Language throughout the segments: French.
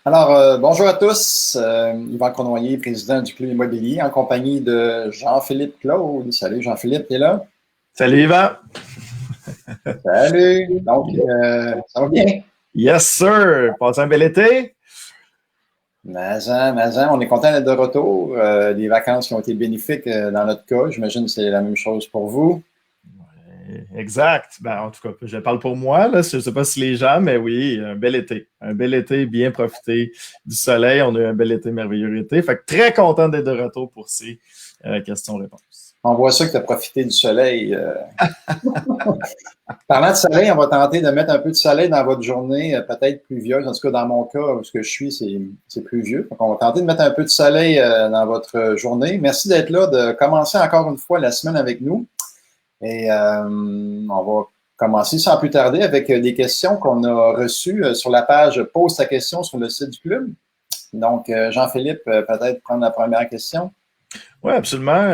Alors, bonjour à tous. Yvan Cournoyer, président du Club immobilier, en compagnie de Jean-Philippe Claude. Salut Jean-Philippe, t'es là? Salut Yvan. Salut. Donc, ça va bien? Yes, sir. Passez un bel été? Mais on est content d'être de retour. Les vacances qui ont été bénéfiques dans notre cas. J'imagine que c'est la même chose pour vous. Exact. Ben, en tout cas, je parle pour moi. Là. Je ne sais pas si les gens, mais oui, un bel été. Un bel été, bien profité du soleil. On a eu un bel été, merveilleux été. Fait que très content d'être de retour pour ces questions-réponses. On voit ça que tu as profité du soleil. Parlant de soleil, on va tenter de mettre un peu de soleil dans votre journée, peut-être pluvieuse. En tout cas, dans mon cas, où ce que je suis, c'est pluvieux. Donc, on va tenter de mettre un peu de soleil dans votre journée. Merci d'être là, de commencer encore une fois la semaine avec nous. Et on va commencer sans plus tarder avec des questions qu'on a reçues sur la page « Pose ta question » sur le site du club. Donc, Jean-Philippe, peut-être prendre la première question. Oui, absolument.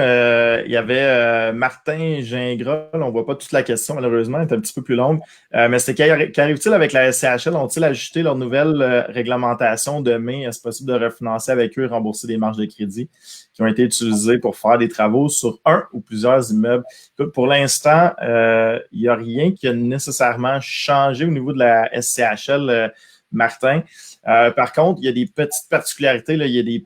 Il y avait Martin Gingras. On ne voit pas toute la question, malheureusement. Elle est un petit peu plus longue. Mais c'était qu'arrive-t-il avec la SCHL? Ont-ils ajusté leur nouvelle réglementation de mai? Est-ce possible de refinancer avec eux et rembourser des marges de crédit qui ont été utilisées pour faire des travaux sur un ou plusieurs immeubles? Écoute, pour l'instant, il n'y a rien qui a nécessairement changé au niveau de la SCHL, Martin. Par contre, il y a des petites particularités, là. Il y a des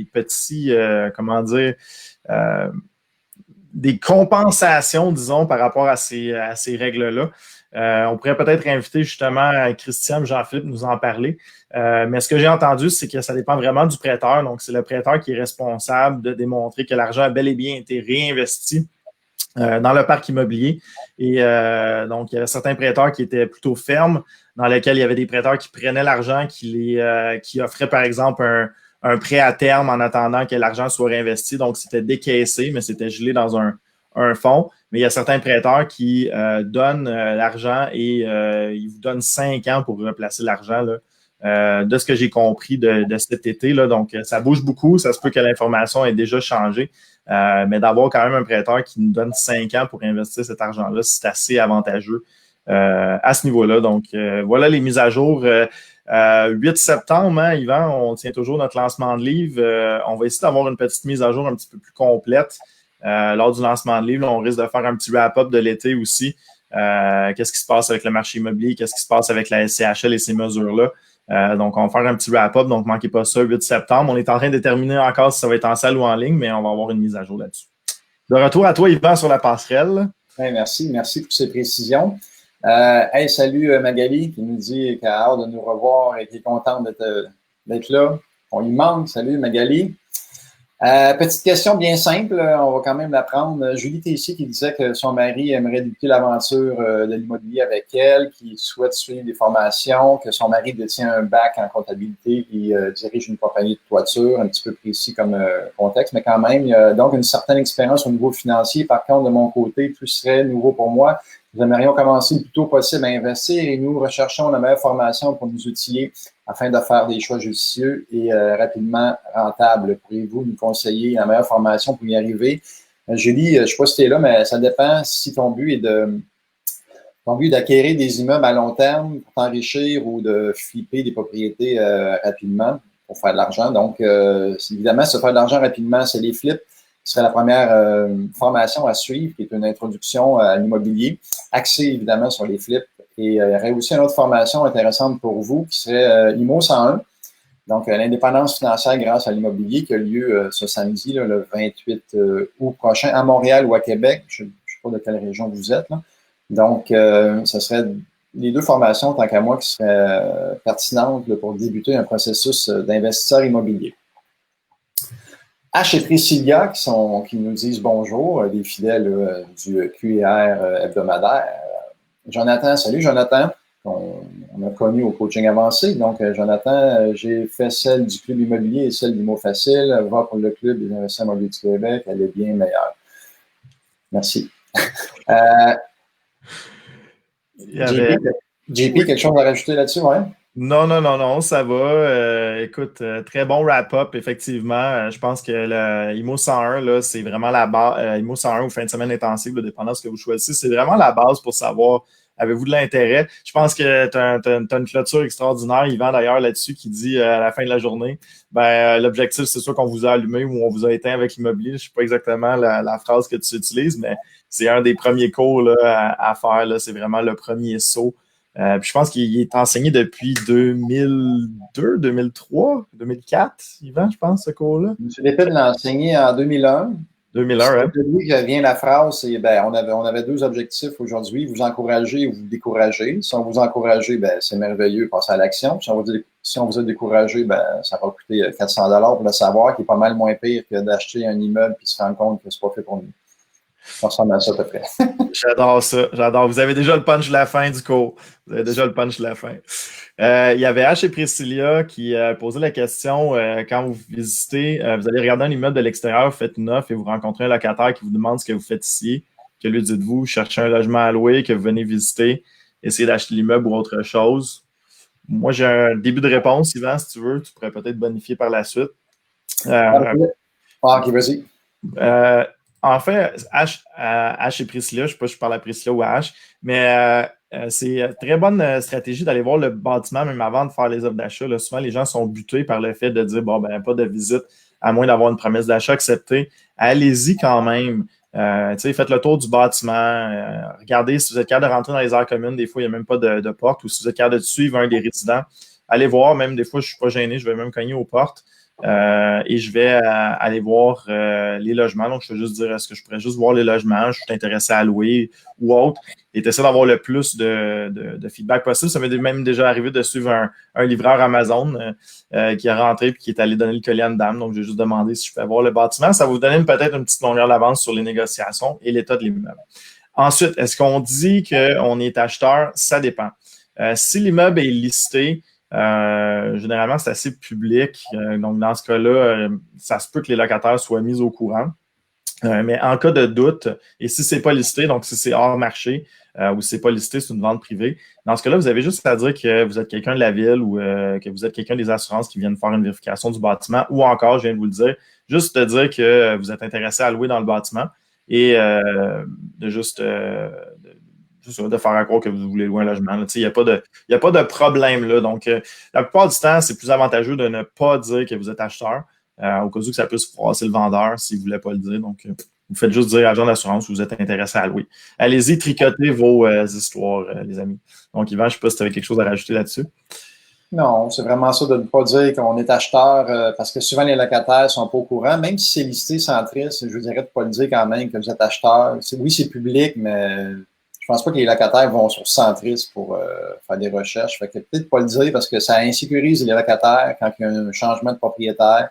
petits, comment dire, des compensations, disons, par rapport à ces règles-là. On pourrait peut-être inviter justement Christian et Jean-Philippe nous en parler. Mais ce que j'ai entendu, c'est que ça dépend vraiment du prêteur. Donc, c'est le prêteur qui est responsable de démontrer que l'argent a bel et bien été réinvesti dans le parc immobilier. Et donc, il y avait certains prêteurs qui étaient plutôt fermes, dans lesquels il y avait des prêteurs qui prenaient l'argent, qui offraient, par exemple, un prêt à terme en attendant que l'argent soit réinvesti. Donc, c'était décaissé, mais c'était gelé dans un fonds. Mais il y a certains prêteurs qui donnent l'argent et ils vous donnent 5 ans pour replacer l'argent, là, de ce que j'ai compris de cet été. Là. Donc, ça bouge beaucoup. Ça se peut que l'information ait déjà changé. Mais d'avoir quand même un prêteur qui nous donne 5 ans pour investir cet argent-là, c'est assez avantageux à ce niveau-là. Donc, voilà les mises à jour. 8 septembre, hein, Yvan, on tient toujours notre lancement de livre. On va essayer d'avoir une petite mise à jour un petit peu plus complète lors du lancement de livre. Là, on risque de faire un petit wrap-up de l'été aussi. Qu'est-ce qui se passe avec le marché immobilier? Qu'est-ce qui se passe avec la SCHL et ces mesures-là? Donc, on va faire un petit wrap-up. Donc, ne manquez pas ça, 8 septembre. On est en train de déterminer encore si ça va être en salle ou en ligne, mais on va avoir une mise à jour là-dessus. De retour à toi, Yvan, sur la passerelle. Ouais, merci pour ces précisions. Salut Magali qui nous dit qu'elle a hâte de nous revoir et qui est contente d'être là. On y manque. Salut Magali. Petite question bien simple, on va quand même la prendre. Julie Tessier qui disait que son mari aimerait débuter l'aventure de l'immobilier avec elle, qui souhaite suivre des formations, que son mari détient un bac en comptabilité et dirige une compagnie de toiture, un petit peu précis comme contexte, mais quand même, il y a donc une certaine expérience au niveau financier. Par contre, de mon côté, tout serait nouveau pour moi. Nous aimerions commencer le plus tôt possible à investir et nous recherchons la meilleure formation pour nous outiller afin de faire des choix judicieux et rapidement rentables. Pourriez-vous nous conseiller la meilleure formation pour y arriver? Julie, je ne sais pas si tu es là, mais ça dépend si ton but est d'acquérir des immeubles à long terme pour t'enrichir ou de flipper des propriétés rapidement. pour faire de l'argent. Donc, évidemment, se faire de l'argent rapidement, c'est les flips, qui serait la première formation à suivre, qui est une introduction à l'immobilier, axée évidemment sur les flips. Et il y aurait aussi une autre formation intéressante pour vous, qui serait IMO 101. Donc, l'indépendance financière grâce à l'immobilier qui a lieu ce samedi, là, le 28 août prochain, à Montréal ou à Québec. Je ne sais pas de quelle région vous êtes, là. Donc, ce serait les deux formations, tant qu'à moi, qui seraient pertinentes là, pour débuter un processus d'investisseur immobilier. H et Priscilla qui nous disent bonjour, des fidèles du QIR hebdomadaire. Jonathan, salut Jonathan. On a connu au coaching avancé. Donc, Jonathan, j'ai fait celle du Club immobilier et celle d'Imo Facile. Va pour le Club des investisseurs immobiliers du Québec. Elle est bien meilleure. Merci. JP, quelque chose à rajouter là-dessus, ouais? Non, ça va. Écoute, très bon wrap-up, effectivement. Je pense que le IMO 101, là, c'est vraiment la base. IMO 101 ou fin de semaine intensive, là, dépendant de ce que vous choisissez, c'est vraiment la base pour savoir, avez-vous de l'intérêt? Je pense que tu as une clôture extraordinaire, Yvan, d'ailleurs, là-dessus, qui dit à la fin de la journée, l'objectif, c'est sûr qu'on vous a allumé ou on vous a éteint avec l'immobilier. Je ne sais pas exactement la phrase que tu utilises, mais c'est un des premiers cours là, à faire. Là. C'est vraiment le premier saut. Puis je pense qu'il est enseigné depuis 2002, 2003, 2004, Yvan, je pense, ce cours-là. M. Lépine l'a enseigné en 2001. 2001, hein? De lui vient la phrase, c'est on avait deux objectifs aujourd'hui, vous encourager ou vous décourager. Si on vous encourage, c'est merveilleux, passez à l'action. Si on vous a découragé, ça va coûter 400$ pour le savoir, qui est pas mal moins pire que d'acheter un immeuble et se rendre compte que c'est pas fait pour nous. Ça ressemble à ça à peu près. J'adore ça, j'adore. Vous avez déjà le punch de la fin du cours. Vous avez déjà le punch de la fin. Il y avait H et Priscilla qui posaient la question, quand vous visitez, vous allez regarder un immeuble de l'extérieur, vous faites une offre et vous rencontrez un locataire qui vous demande ce que vous faites ici. Que lui dites-vous, cherchez un logement à louer, que vous venez visiter, essayez d'acheter l'immeuble ou autre chose. Moi, j'ai un début de réponse, Yvan, si tu veux. Tu pourrais peut-être bonifier par la suite. OK, vas-y. En fait, H et Priscilla, je ne sais pas si je parle à Priscilla ou à H, mais c'est une très bonne stratégie d'aller voir le bâtiment même avant de faire les offres d'achat. Là, souvent, les gens sont butés par le fait de dire pas de visite, à moins d'avoir une promesse d'achat acceptée. Allez-y quand même. Faites le tour du bâtiment. Regardez si vous êtes capable de rentrer dans les aires communes. Des fois, il n'y a même pas de porte. Ou si vous êtes capable de suivre un des résidents, allez voir. Même des fois, je ne suis pas gêné. Je vais même cogner aux portes. Et je vais aller voir les logements. Donc, je vais juste dire, est-ce que je pourrais juste voir les logements? Je suis intéressé à louer ou autre. Et essayer d'avoir le plus de feedback possible. Ça m'est même déjà arrivé de suivre un livreur Amazon qui est rentré et qui est allé donner le collier à une dame. Donc, j'ai juste demandé si je peux voir le bâtiment. Ça va vous donner peut-être une petite longueur d'avance sur les négociations et l'état de l'immeuble. Ensuite, est-ce qu'on dit qu'on est acheteur? Ça dépend. Si l'immeuble est listé, généralement, c'est assez public. Donc, dans ce cas-là, ça se peut que les locataires soient mis au courant. Mais en cas de doute, et si c'est pas listé, donc si c'est hors marché ou si c'est pas listé, c'est une vente privée, dans ce cas-là, vous avez juste à dire que vous êtes quelqu'un de la ville ou que vous êtes quelqu'un des assurances qui viennent faire une vérification du bâtiment ou encore, je viens de vous le dire, juste de dire que vous êtes intéressé à louer dans le bâtiment et de faire à croire que vous voulez louer un logement. Il n'y a pas de problème là. Donc, la plupart du temps, c'est plus avantageux de ne pas dire que vous êtes acheteur, au cas où que ça puisse froisser le vendeur s'il ne voulait pas le dire. Donc, vous faites juste dire à l'agent d'assurance que vous êtes intéressé à louer. Allez-y, tricotez vos histoires, les amis. Donc, Yvan, je ne sais pas si tu avais quelque chose à rajouter là-dessus. Non, c'est vraiment ça de ne pas dire qu'on est acheteur parce que souvent les locataires ne sont pas au courant. Même si c'est listé Centris, je dirais de ne pas le dire quand même que vous êtes acheteur. Oui, c'est public, mais je pense pas que les locataires vont sur Centris pour faire des recherches. Fait que peut-être pas le dire parce que ça insécurise les locataires quand il y a un changement de propriétaire.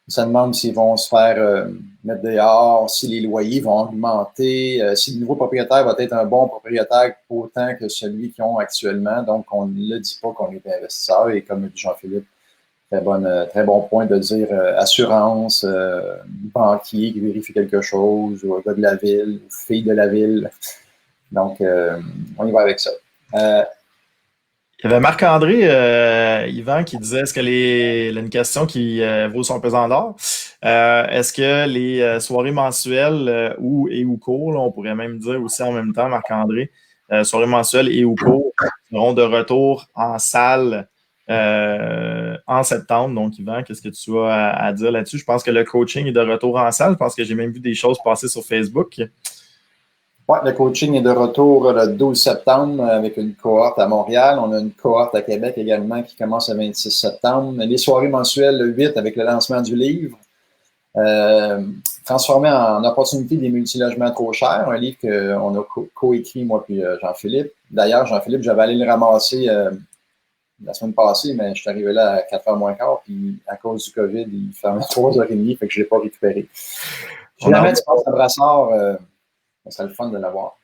Ça demande s'ils vont se faire mettre dehors, si les loyers vont augmenter, si le nouveau propriétaire va être un bon propriétaire autant que celui qu'ils ont actuellement. Donc, on ne le dit pas qu'on est investisseur. Et comme dit Jean-Philippe, très bon point de dire assurance, banquier qui vérifie quelque chose, ou un gars de la ville, ou fille de la ville. Donc, on y va avec ça. Il y avait Marc-André, Yvan, qui disait, est-ce que une question qui vaut son pesant d'or, est-ce que les soirées mensuelles ou cours, là, on pourrait même dire aussi en même temps, Marc-André, soirées mensuelles et ou cours seront de retour en salle en septembre. Donc, Yvan, qu'est-ce que tu as à dire là-dessus? Je pense que le coaching est de retour en salle. Je pense que j'ai même vu des choses passer sur Facebook. Oui, le coaching est de retour le 12 septembre avec une cohorte à Montréal. On a une cohorte à Québec également qui commence le 26 septembre. Les soirées mensuelles le 8 avec le lancement du livre. Transformé en opportunité des multilogements trop chers, un livre qu'on a coécrit, moi puis Jean-Philippe. D'ailleurs, Jean-Philippe, j'avais allé le ramasser la semaine passée, mais je suis arrivé là à 4h moins quart, puis à cause du COVID, il fermait 3h30, fait que je ne l'ai pas récupéré. Si jamais tu passes à Brassard, ça serait le fun de l'avoir.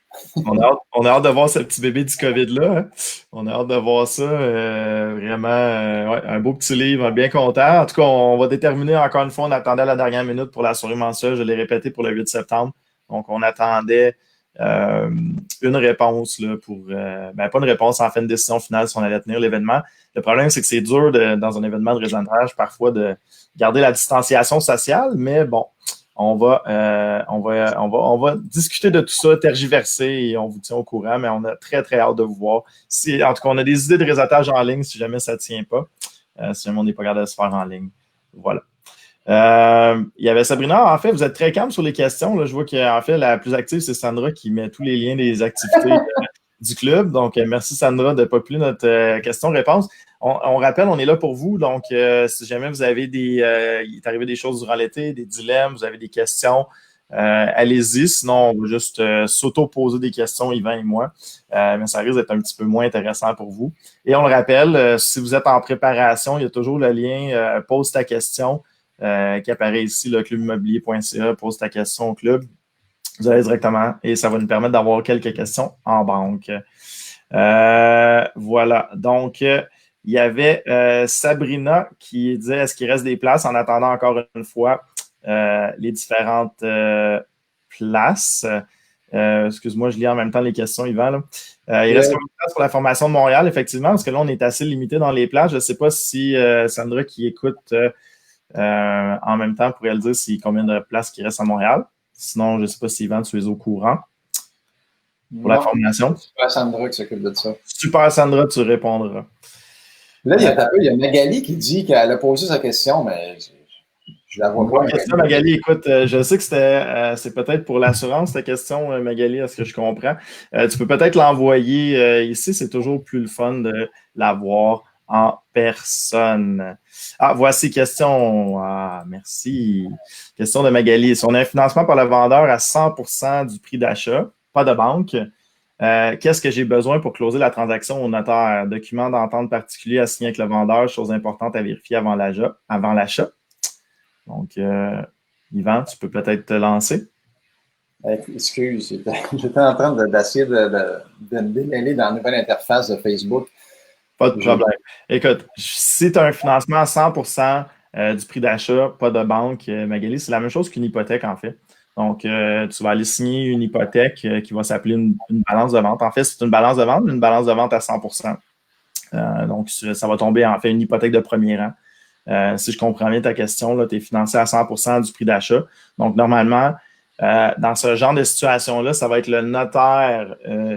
On a hâte de voir ce petit bébé du COVID-là. Hein? On a hâte de voir ça. Vraiment, ouais, un beau petit livre, bien content. En tout cas, on va déterminer encore une fois, on attendait à la dernière minute pour la soirée mensuelle. Je l'ai répété pour le 8 septembre. Donc, on attendait une réponse là, pour. Pas une réponse, en fait, une décision finale si on allait tenir l'événement. Le problème, c'est que c'est dur dans un événement de réseautage, parfois, de garder la distanciation sociale, mais bon. On va discuter de tout ça, tergiverser et on vous tient au courant, mais on a très, très hâte de vous voir. En tout cas, on a des idées de réseautage en ligne si jamais ça ne tient pas, si jamais on n'est pas capable de se faire en ligne. Voilà. Il y avait Sabrina. En fait, vous êtes très calme sur les questions. Là. Je vois qu'en fait, la plus active, c'est Sandra qui met tous les liens des activités du club. Donc, merci Sandra de populer notre question-réponse. On rappelle, on est là pour vous. Donc, si jamais vous avez il est arrivé des choses durant l'été, des dilemmes, vous avez des questions, allez-y. Sinon, on va juste s'auto-poser des questions, Yvan et moi. Mais ça risque d'être un petit peu moins intéressant pour vous. Et on le rappelle, si vous êtes en préparation, il y a toujours le lien pose ta question qui apparaît ici, le clubimmobilier.ca, pose ta question au club. Vous allez directement et ça va nous permettre d'avoir quelques questions en banque. Voilà. Donc, il y avait Sabrina qui disait est-ce qu'il reste des places en attendant encore une fois les différentes places. Excuse-moi, je lis en même temps les questions, Yvan. Là. Il reste combien de places pour la formation de Montréal, effectivement, parce que là, on est assez limité dans les places. Je ne sais pas si Sandra qui écoute en même temps pourrait le dire s'il y a combien de places qui restent à Montréal. Sinon, je ne sais pas si Yvan, tu es au courant pour la formation. C'est Super Sandra qui s'occupe de ça. Super Sandra, tu répondras. Là, il y a Magali qui dit qu'elle a posé sa question, mais je la vois pas. Question, Magali, écoute, je sais que c'est peut-être pour l'assurance ta question, Magali, à ce que je comprends. Tu peux peut-être l'envoyer ici, c'est toujours plus le fun de l'avoir en personne. Ah, voici question. Ah, merci. Question de Magali. Si on a un financement par le vendeur à 100% du prix d'achat, pas de banque, qu'est-ce que j'ai besoin pour closer la transaction au notaire? Document d'entente particulier à signer avec le vendeur, chose importante à vérifier avant l'achat. Donc, Yvan, tu peux peut-être te lancer. Excuse, j'étais en train d'essayer de me démêler dans la nouvelle interface de Facebook. Pas de problème. Écoute, si tu as un financement à 100% du prix d'achat, pas de banque, Magali, c'est la même chose qu'une hypothèque, en fait. Donc, tu vas aller signer une hypothèque qui va s'appeler une balance de vente. En fait, c'est une balance de vente, mais une balance de vente à 100%. Donc, ça va tomber, en fait, une hypothèque de premier rang. Si je comprends bien ta question, tu es financé à 100% du prix d'achat. Donc, normalement, dans ce genre de situation-là, ça va être le notaire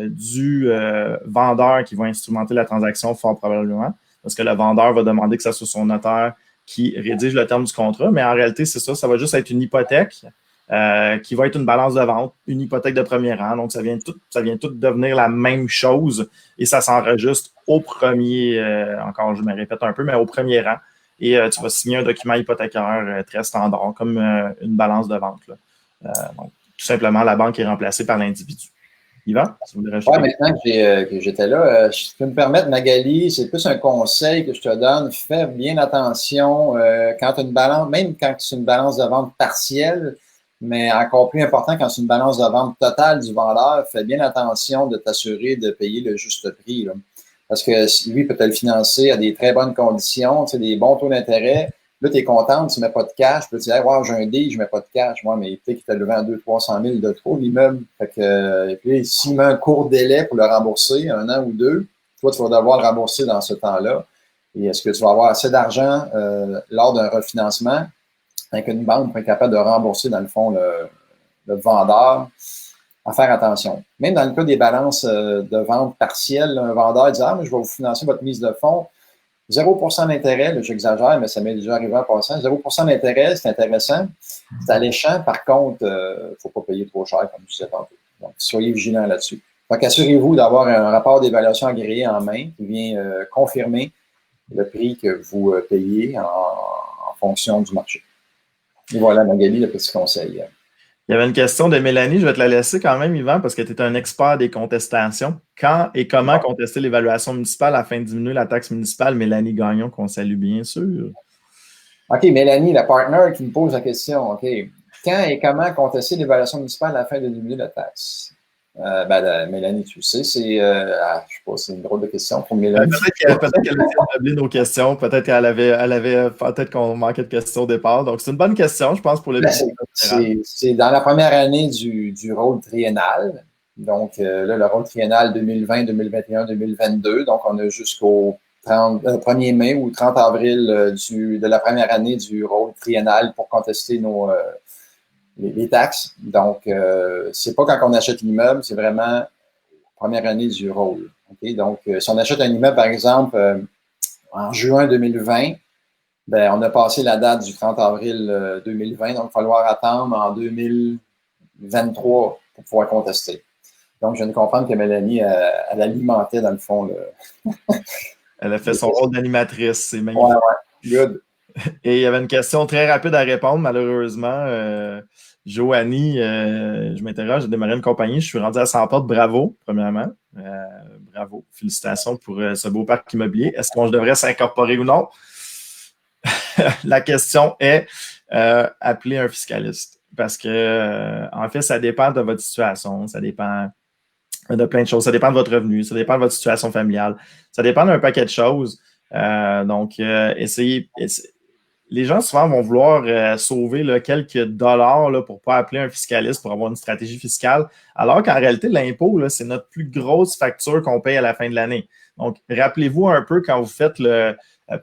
du vendeur qui va instrumenter la transaction fort probablement, parce que le vendeur va demander que ce soit son notaire qui rédige le terme du contrat. Mais en réalité, c'est ça va juste être une hypothèque qui va être une balance de vente, une hypothèque de premier rang. Donc, ça vient tout devenir la même chose et ça s'enregistre au premier, encore je me répète un peu, mais au premier rang. Et tu vas signer un document hypothécaire très standard, comme une balance de vente. Là. Donc, tout simplement, la banque est remplacée par l'individu. Yvan, si vous voulez rajouter. Oui, maintenant que j'étais là, je peux me permettre, Magali, c'est plus un conseil que je te donne. Fais bien attention quand tu as une balance, même quand c'est une balance de vente partielle, mais encore plus important quand c'est une balance de vente totale du vendeur, fais bien attention de t'assurer de payer le juste prix. Là. Parce que lui peut te le financer à des très bonnes conditions, tu sais, des bons taux d'intérêt. Là, tu es content, tu ne mets pas de cash. Puis tu dis, hey, wow, j'ai un deal, je ne mets pas de cash. Moi, mais peut-être qu'il t'a levé à 200 000 300 000 de trop, l'immeuble. Fait que, et puis, s'il met un court délai pour le rembourser, 1 an ou 2, toi, tu vas devoir le rembourser dans ce temps-là. Et est-ce que tu vas avoir assez d'argent lors d'un refinancement avec une banque pour être capable de rembourser, dans le fond, le vendeur? À faire attention. Même dans le cas des balances de vente partielle, un vendeur dit « Ah, mais je vais vous financer votre mise de fonds. » 0% d'intérêt, là, j'exagère, mais ça m'est déjà arrivé en passant. 0% d'intérêt, c'est intéressant. C'est alléchant. Par contre, il ne faut pas payer trop cher, comme je disais tantôt. Donc, soyez vigilants là-dessus. Donc, assurez-vous d'avoir un rapport d'évaluation agréé en main qui vient confirmer le prix que vous payez en fonction du marché. Et voilà, Magali, le petit conseil. Il y avait une question de Mélanie, je vais te la laisser quand même, Yvan, parce que tu es un expert des contestations. Quand et comment contester l'évaluation municipale afin de diminuer la taxe municipale? Mélanie Gagnon, qu'on salue bien sûr. OK, Mélanie, la partner qui me pose la question. OK. Quand et comment contester l'évaluation municipale afin de diminuer la taxe? Mélanie, tu le sais, je sais pas, c'est une drôle de question pour Mélanie. Peut-être qu'elle a établi nos questions, peut-être qu'elle avait peut-être qu'on manquait de questions au départ. Donc, c'est une bonne question, je pense, pour le c'est dans la première année du rôle triennal. Donc, là, le rôle triennal 2020, 2021, 2022. Donc, on a jusqu'au 1er mai ou 30 avril de la première année du rôle triennal pour contester les taxes. Donc, c'est pas quand on achète l'immeuble, c'est vraiment première année du rôle. Okay? Donc, si on achète un immeuble, par exemple, en juin 2020, ben, on a passé la date du 30 avril 2020, donc il va falloir attendre en 2023 pour pouvoir contester. Donc, je viens de comprendre que Mélanie, elle alimentait, dans le fond, Elle a fait son rôle d'animatrice, c'est magnifique. Ouais, good. Et il y avait une question très rapide à répondre, malheureusement. Joanie, je m'interroge, j'ai démarré une compagnie, je suis rendu à 100 portes, bravo, premièrement. Bravo, félicitations pour ce beau parc immobilier. Est-ce qu'on devrait s'incorporer ou non? La question est appeler un fiscaliste. Parce que, en fait, ça dépend de votre situation, ça dépend de plein de choses. Ça dépend de votre revenu, ça dépend de votre situation familiale, ça dépend d'un paquet de choses. Essayez. Les gens, souvent, vont vouloir sauver là, quelques dollars là, pour ne pas appeler un fiscaliste pour avoir une stratégie fiscale, alors qu'en réalité, l'impôt, là, c'est notre plus grosse facture qu'on paye à la fin de l'année. Donc, rappelez-vous un peu quand vous faites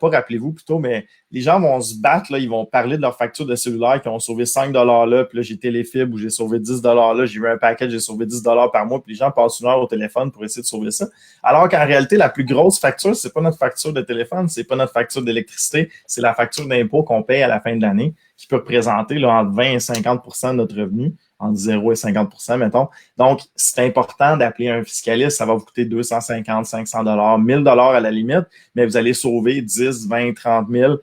pas rappelez-vous plutôt, mais les gens vont se battre, là, ils vont parler de leur facture de cellulaire qui ont sauvé 5 là, puis là, j'ai Téléfibre où j'ai sauvé 10 là, j'ai eu un paquet, j'ai sauvé 10 par mois, puis les gens passent une heure au téléphone pour essayer de sauver ça. Alors qu'en réalité, la plus grosse facture, c'est pas notre facture de téléphone, c'est pas notre facture d'électricité, c'est la facture d'impôt qu'on paye à la fin de l'année, qui peut représenter là, entre 20 et 50 % de notre revenu, entre 0 et 50 % mettons. Donc, c'est important d'appeler un fiscaliste. Ça va vous coûter 250, 500 1000 à la limite, mais vous allez sauver 10, 20, 30 000,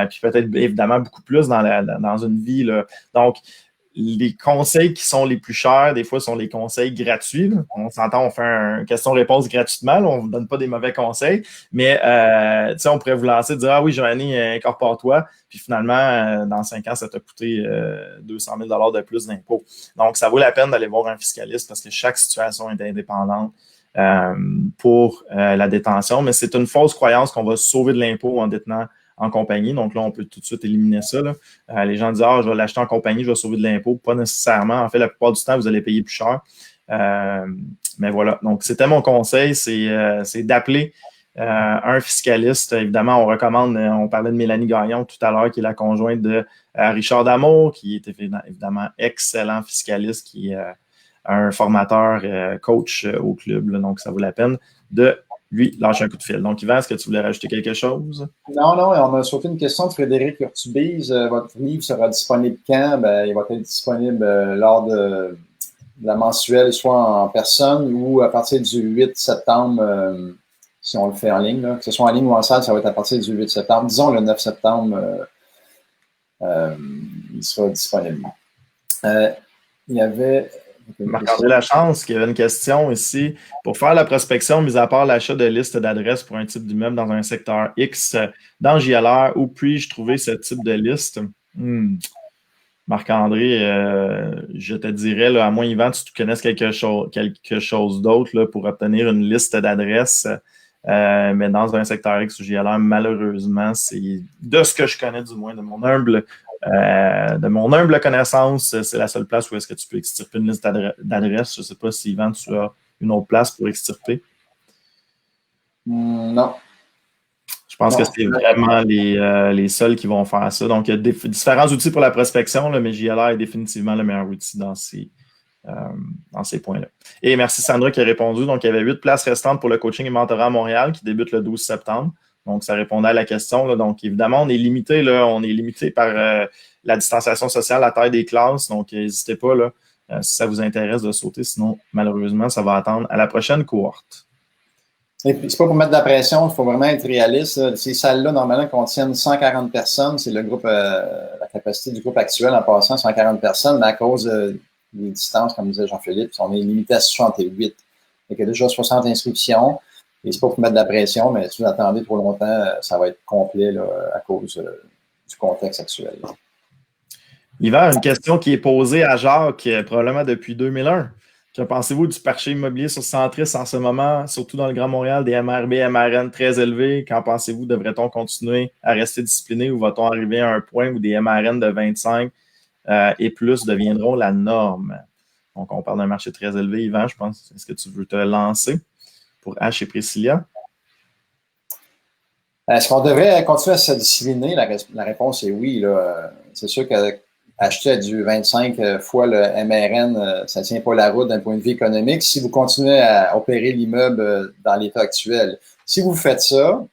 puis peut-être évidemment beaucoup plus dans une vie. Là. Donc, les conseils qui sont les plus chers, des fois, sont les conseils gratuits. Là. On s'entend, on fait une question-réponse gratuitement. Là, on ne vous donne pas des mauvais conseils. Mais on pourrait vous lancer, dire « Ah oui, Joanie, incorpore-toi. » Puis finalement, dans 5 ans, ça t'a coûté 200 000 de plus d'impôts. Donc, ça vaut la peine d'aller voir un fiscaliste parce que chaque situation est indépendante pour la détention. Mais c'est une fausse croyance qu'on va sauver de l'impôt en détenant en compagnie. Donc là, on peut tout de suite éliminer ça. Là. Les gens disent « Ah, je vais l'acheter en compagnie, je vais sauver de l'impôt. » Pas nécessairement. En fait, la plupart du temps, vous allez payer plus cher. Mais voilà. Donc, c'était mon conseil, c'est d'appeler un fiscaliste. Évidemment, on recommande, on parlait de Mélanie Gagnon tout à l'heure, qui est la conjointe de Richard Damour, qui est évidemment excellent fiscaliste, qui est un formateur, coach au club. Là. Donc, ça vaut la peine de lui lâche un coup de fil. Donc, Yvan, est-ce que tu voulais rajouter quelque chose? Non, on a sauté une question de Frédéric Urtubise. Votre livre sera disponible quand? Ben, il va être disponible lors de la mensuelle, soit en personne ou à partir du 8 septembre, si on le fait en ligne. Là. Que ce soit en ligne ou en salle, ça va être à partir du 8 septembre. Disons le 9 septembre, il sera disponible. Il y avait... Marc-André Lachance, qui avait une question ici. Pour faire la prospection, mis à part l'achat de liste d'adresses pour un type d'immeuble dans un secteur X, dans JLR, où puis-je trouver ce type de liste? Marc-André, je te dirais, là, à moins, Yvan, tu connaisses quelque chose d'autre là, pour obtenir une liste d'adresses, mais dans un secteur X ou JLR, malheureusement, c'est de ce que je connais, du moins, de mon humble connaissance, c'est la seule place où est-ce que tu peux extirper une liste d'adresses. Je ne sais pas si, Yvan, tu as une autre place pour extirper. Non. Je pense que c'est vraiment les seuls qui vont faire ça. Donc, il y a différents outils pour la prospection, là, mais JLR est définitivement le meilleur outil dans ces points-là. Et merci Sandra qui a répondu. Donc, il y avait 8 places restantes pour le coaching et mentorat à Montréal qui débute le 12 septembre. Donc, ça répondait à la question, là. Donc, évidemment, on est limité, là. On est limité par la distanciation sociale, la taille des classes. Donc, n'hésitez pas, là, si ça vous intéresse de sauter. Sinon, malheureusement, ça va attendre à la prochaine cohorte. Et puis, c'est pas pour mettre de la pression, il faut vraiment être réaliste, là. Ces salles-là, normalement, contiennent 140 personnes. C'est le groupe, la capacité du groupe actuel en passant, 140 personnes, mais à cause des distances, comme disait Jean-Philippe, on est limité à 68. Il y a déjà 60 inscriptions. Et c'est pas pour mettre de la pression, mais si vous attendez trop longtemps, ça va être complet là, à cause du contexte actuel. Yvan, une question qui est posée à Jacques, probablement depuis 2001. Que pensez-vous du marché immobilier sur Centris en ce moment, surtout dans le Grand Montréal, des MRB, MRN très élevés? Qu'en pensez-vous? Devrait-on continuer à rester discipliné ou va-t-on arriver à un point où des MRN de 25 et plus deviendront la norme? Donc, on parle d'un marché très élevé. Yvan, je pense, est-ce que tu veux te lancer pour H et Priscilla? Est-ce qu'on devrait continuer à se discipliner? La réponse est oui, là. C'est sûr qu'acheter à du 25 fois le MRN, ça ne tient pas la route d'un point de vue économique si vous continuez à opérer l'immeuble dans l'état actuel. Si vous faites ça,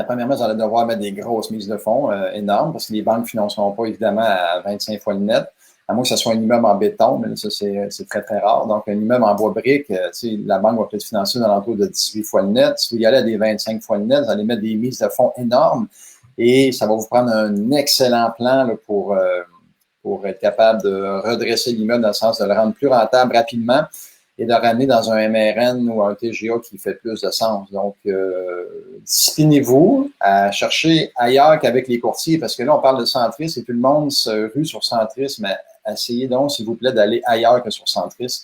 premièrement, vous allez devoir mettre des grosses mises de fonds énormes parce que les banques ne financeront pas évidemment à 25 fois le net, à moins que ce soit un immeuble en béton, mais ça, c'est très, très rare. Donc, un immeuble en bois brique, la banque va peut-être financer dans l'entour de 18 fois le net. Si vous y allez à des 25 fois le net, vous allez mettre des mises de fonds énormes et ça va vous prendre un excellent plan là, pour être capable de redresser l'immeuble dans le sens de le rendre plus rentable rapidement et de le ramener dans un MRN ou un TGA qui fait plus de sens. Donc, disciplinez-vous à chercher ailleurs qu'avec les courtiers, parce que là, on parle de Centris et tout le monde se rue sur Centris, mais essayez donc, s'il vous plaît, d'aller ailleurs que sur Centris.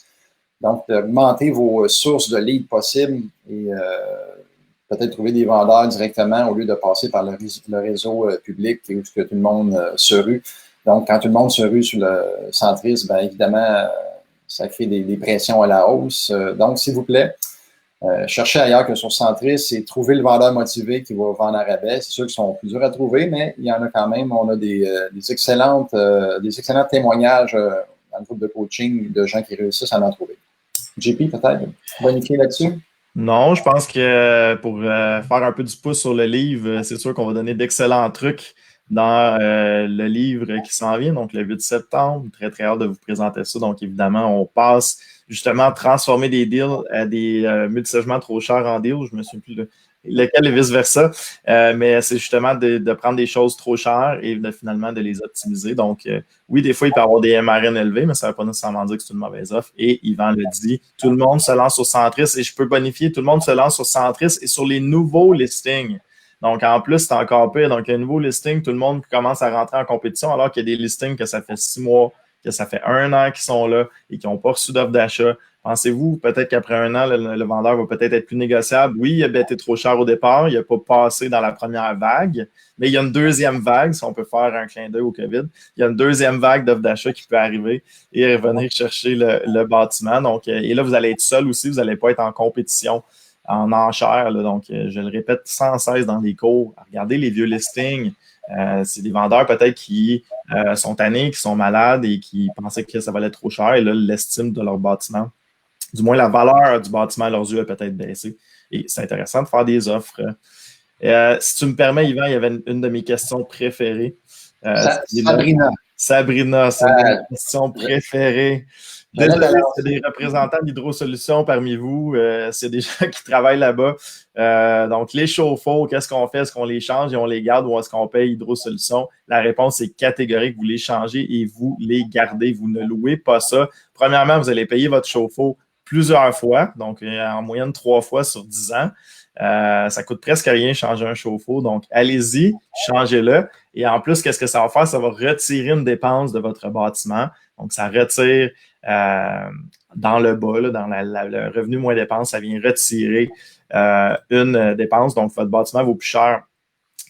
Donc, d'augmenter vos sources de leads possibles et peut-être trouver des vendeurs directement au lieu de passer par le réseau public où tout le monde se rue. Donc, quand tout le monde se rue sur le Centris, bien évidemment, ça crée des pressions à la hausse. Donc, s'il vous plaît, cherchez ailleurs que sur Centris et trouver le vendeur motivé qui va vendre à rabais. C'est sûr qu'ils sont plus durs à trouver, mais il y en a quand même. On a des excellents témoignages dans le groupe de coaching de gens qui réussissent à en trouver. JP, peut-être, bonifier là-dessus? Non, je pense que pour faire un peu du pouce sur le livre, c'est sûr qu'on va donner d'excellents trucs dans le livre qui s'en vient, donc le 8 septembre. Très, très hâte de vous présenter ça. Donc, évidemment, on passe justement transformer des deals à des multi-logements trop chers en deals. Je me souviens plus lequel et vice-versa. Mais c'est justement de prendre des choses trop chères et finalement de les optimiser. Donc, oui, des fois, il peut y avoir des MRN élevés, mais ça ne veut pas nécessairement dire que c'est une mauvaise offre. Et Yvan le dit, tout le monde se lance sur Centris et je peux bonifier, tout le monde se lance sur Centris et sur les nouveaux listings. Donc, en plus, c'est encore pire. Donc, un nouveau listing, tout le monde commence à rentrer en compétition alors qu'il y a des listings que ça fait 6 mois, que ça fait 1 an qu'ils sont là et qui n'ont pas reçu d'offre d'achat. Pensez-vous peut-être qu'après 1 an, le vendeur va peut-être être plus négociable? Oui, il a été trop cher au départ, il n'a pas passé dans la première vague, mais il y a une deuxième vague, si on peut faire un clin d'œil au COVID, il y a une deuxième vague d'offres d'achat qui peut arriver et revenir chercher le bâtiment. Donc, et là, vous allez être seul aussi, vous n'allez pas être en compétition en enchères. Là. Donc, je le répète sans cesse dans les cours. Regardez les vieux listings. C'est des vendeurs peut-être qui sont tannés, qui sont malades et qui pensaient que ça valait trop cher. Et là, l'estime de leur bâtiment, du moins la valeur du bâtiment à leurs yeux a peut-être baissé. Et c'est intéressant de faire des offres. Si tu me permets, Yvan, il y avait une de mes questions préférées. Sabrina. Sabrina, c'est une question préférée. Désolé, c'est des représentants d'Hydrosolutions parmi vous. C'est des gens qui travaillent là-bas. Donc, les chauffe-eau, qu'est-ce qu'on fait? Est-ce qu'on les change et on les garde ou est-ce qu'on paye Hydrosolutions? La réponse est catégorique. Vous les changez et vous les gardez. Vous ne louez pas ça. Premièrement, vous allez payer votre chauffe-eau plusieurs fois, donc en moyenne 3 fois sur 10 ans. Ça coûte presque rien changer un chauffe-eau. Donc, allez-y, changez-le. Et en plus, qu'est-ce que ça va faire? Ça va retirer une dépense de votre bâtiment. Donc, ça retire dans le bas, là, dans le revenu moins dépense, ça vient retirer une dépense. Donc, votre bâtiment vaut plus cher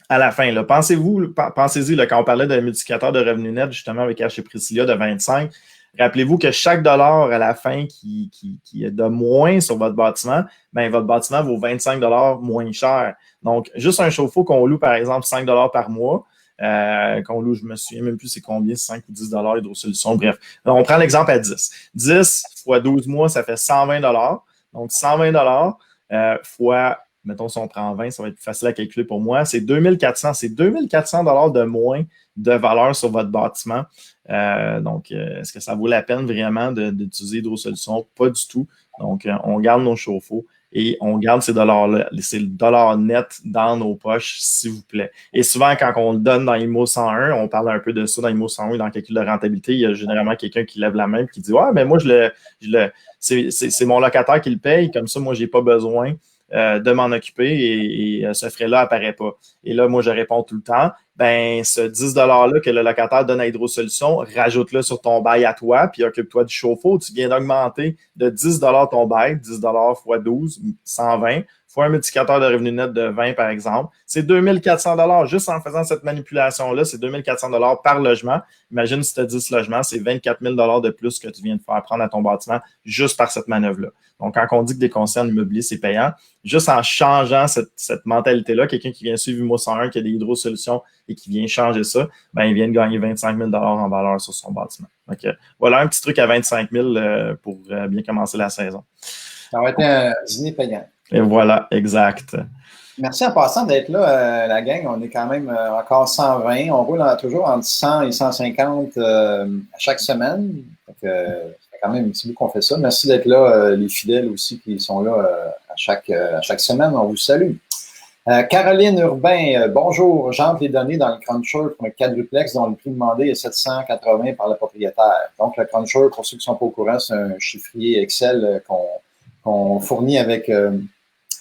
à la fin. Là. Pensez-y, là, quand on parlait d'un multiplicateur de revenu net, justement, avec H et Priscilla de 25, rappelez-vous que chaque dollar à la fin qui est de moins sur votre bâtiment, bien, votre bâtiment vaut 25 moins cher. Donc, juste un chauffe-eau qu'on loue, par exemple, 5 par mois, qu'on loue, je me souviens même plus c'est combien, 5 ou 10 Hydrosolutions. Bref, on prend l'exemple à 10. 10 fois 12 mois, ça fait 120 Donc, 120 fois mettons, si on prend 20, ça va être facile à calculer pour moi. C'est 2400. C'est 2400 $ de moins de valeur sur votre bâtiment. Donc, est-ce que ça vaut la peine vraiment d'utiliser Hydrosolutions? Pas du tout. Donc, on garde nos chauffe-eau et on garde ces dollars-là, ces dollars nets dans nos poches, s'il vous plaît. Et souvent, quand on le donne dans IMO 101, on parle un peu de ça dans IMO 101, dans le calcul de rentabilité, il y a généralement quelqu'un qui lève la main et qui dit « Ouais, mais moi, c'est mon locataire qui le paye, comme ça, moi, j'ai pas besoin de m'en occuper et ce frais-là apparaît pas. » Et là, moi, je réponds tout le temps, ben, ce 10 $-là que le locataire donne à Hydrosolutions, rajoute-le sur ton bail à toi, puis occupe-toi du chauffe-eau. Tu viens d'augmenter de 10 $ ton bail, 10 $ fois 12, 120, fois un multiplicateur de revenu net de 20, par exemple. C'est 2400 $ juste en faisant cette manipulation-là. C'est 2400 $ par logement. Imagine si tu as 10 logements, c'est 24 000 $ de plus que tu viens de faire prendre à ton bâtiment juste par cette manœuvre-là. Donc, quand on dit que des conseils en immobilier, c'est payant, juste en changeant cette mentalité-là, quelqu'un qui vient suivre IMO 101, qui a des Hydrosolutions et qui vient changer ça, ben, il vient de gagner 25 000 $ en valeur sur son bâtiment. Donc, voilà un petit truc à 25 000 pour bien commencer la saison. Ça va être un dîner payant. Et voilà, exact. Merci en passant d'être là, la gang. On est quand même encore 120. On roule toujours entre 100 et 150 à chaque semaine. Donc, c'est quand même un petit bout qu'on fait ça. Merci d'être là, les fidèles aussi qui sont là à chaque semaine. On vous salue. Caroline Urbain, bonjour. J'entre les données dans le Cruncher pour un quadruplex dont le prix demandé est 780 par le propriétaire. Donc, le Cruncher, pour ceux qui ne sont pas au courant, c'est un chiffrier Excel qu'on fournit avec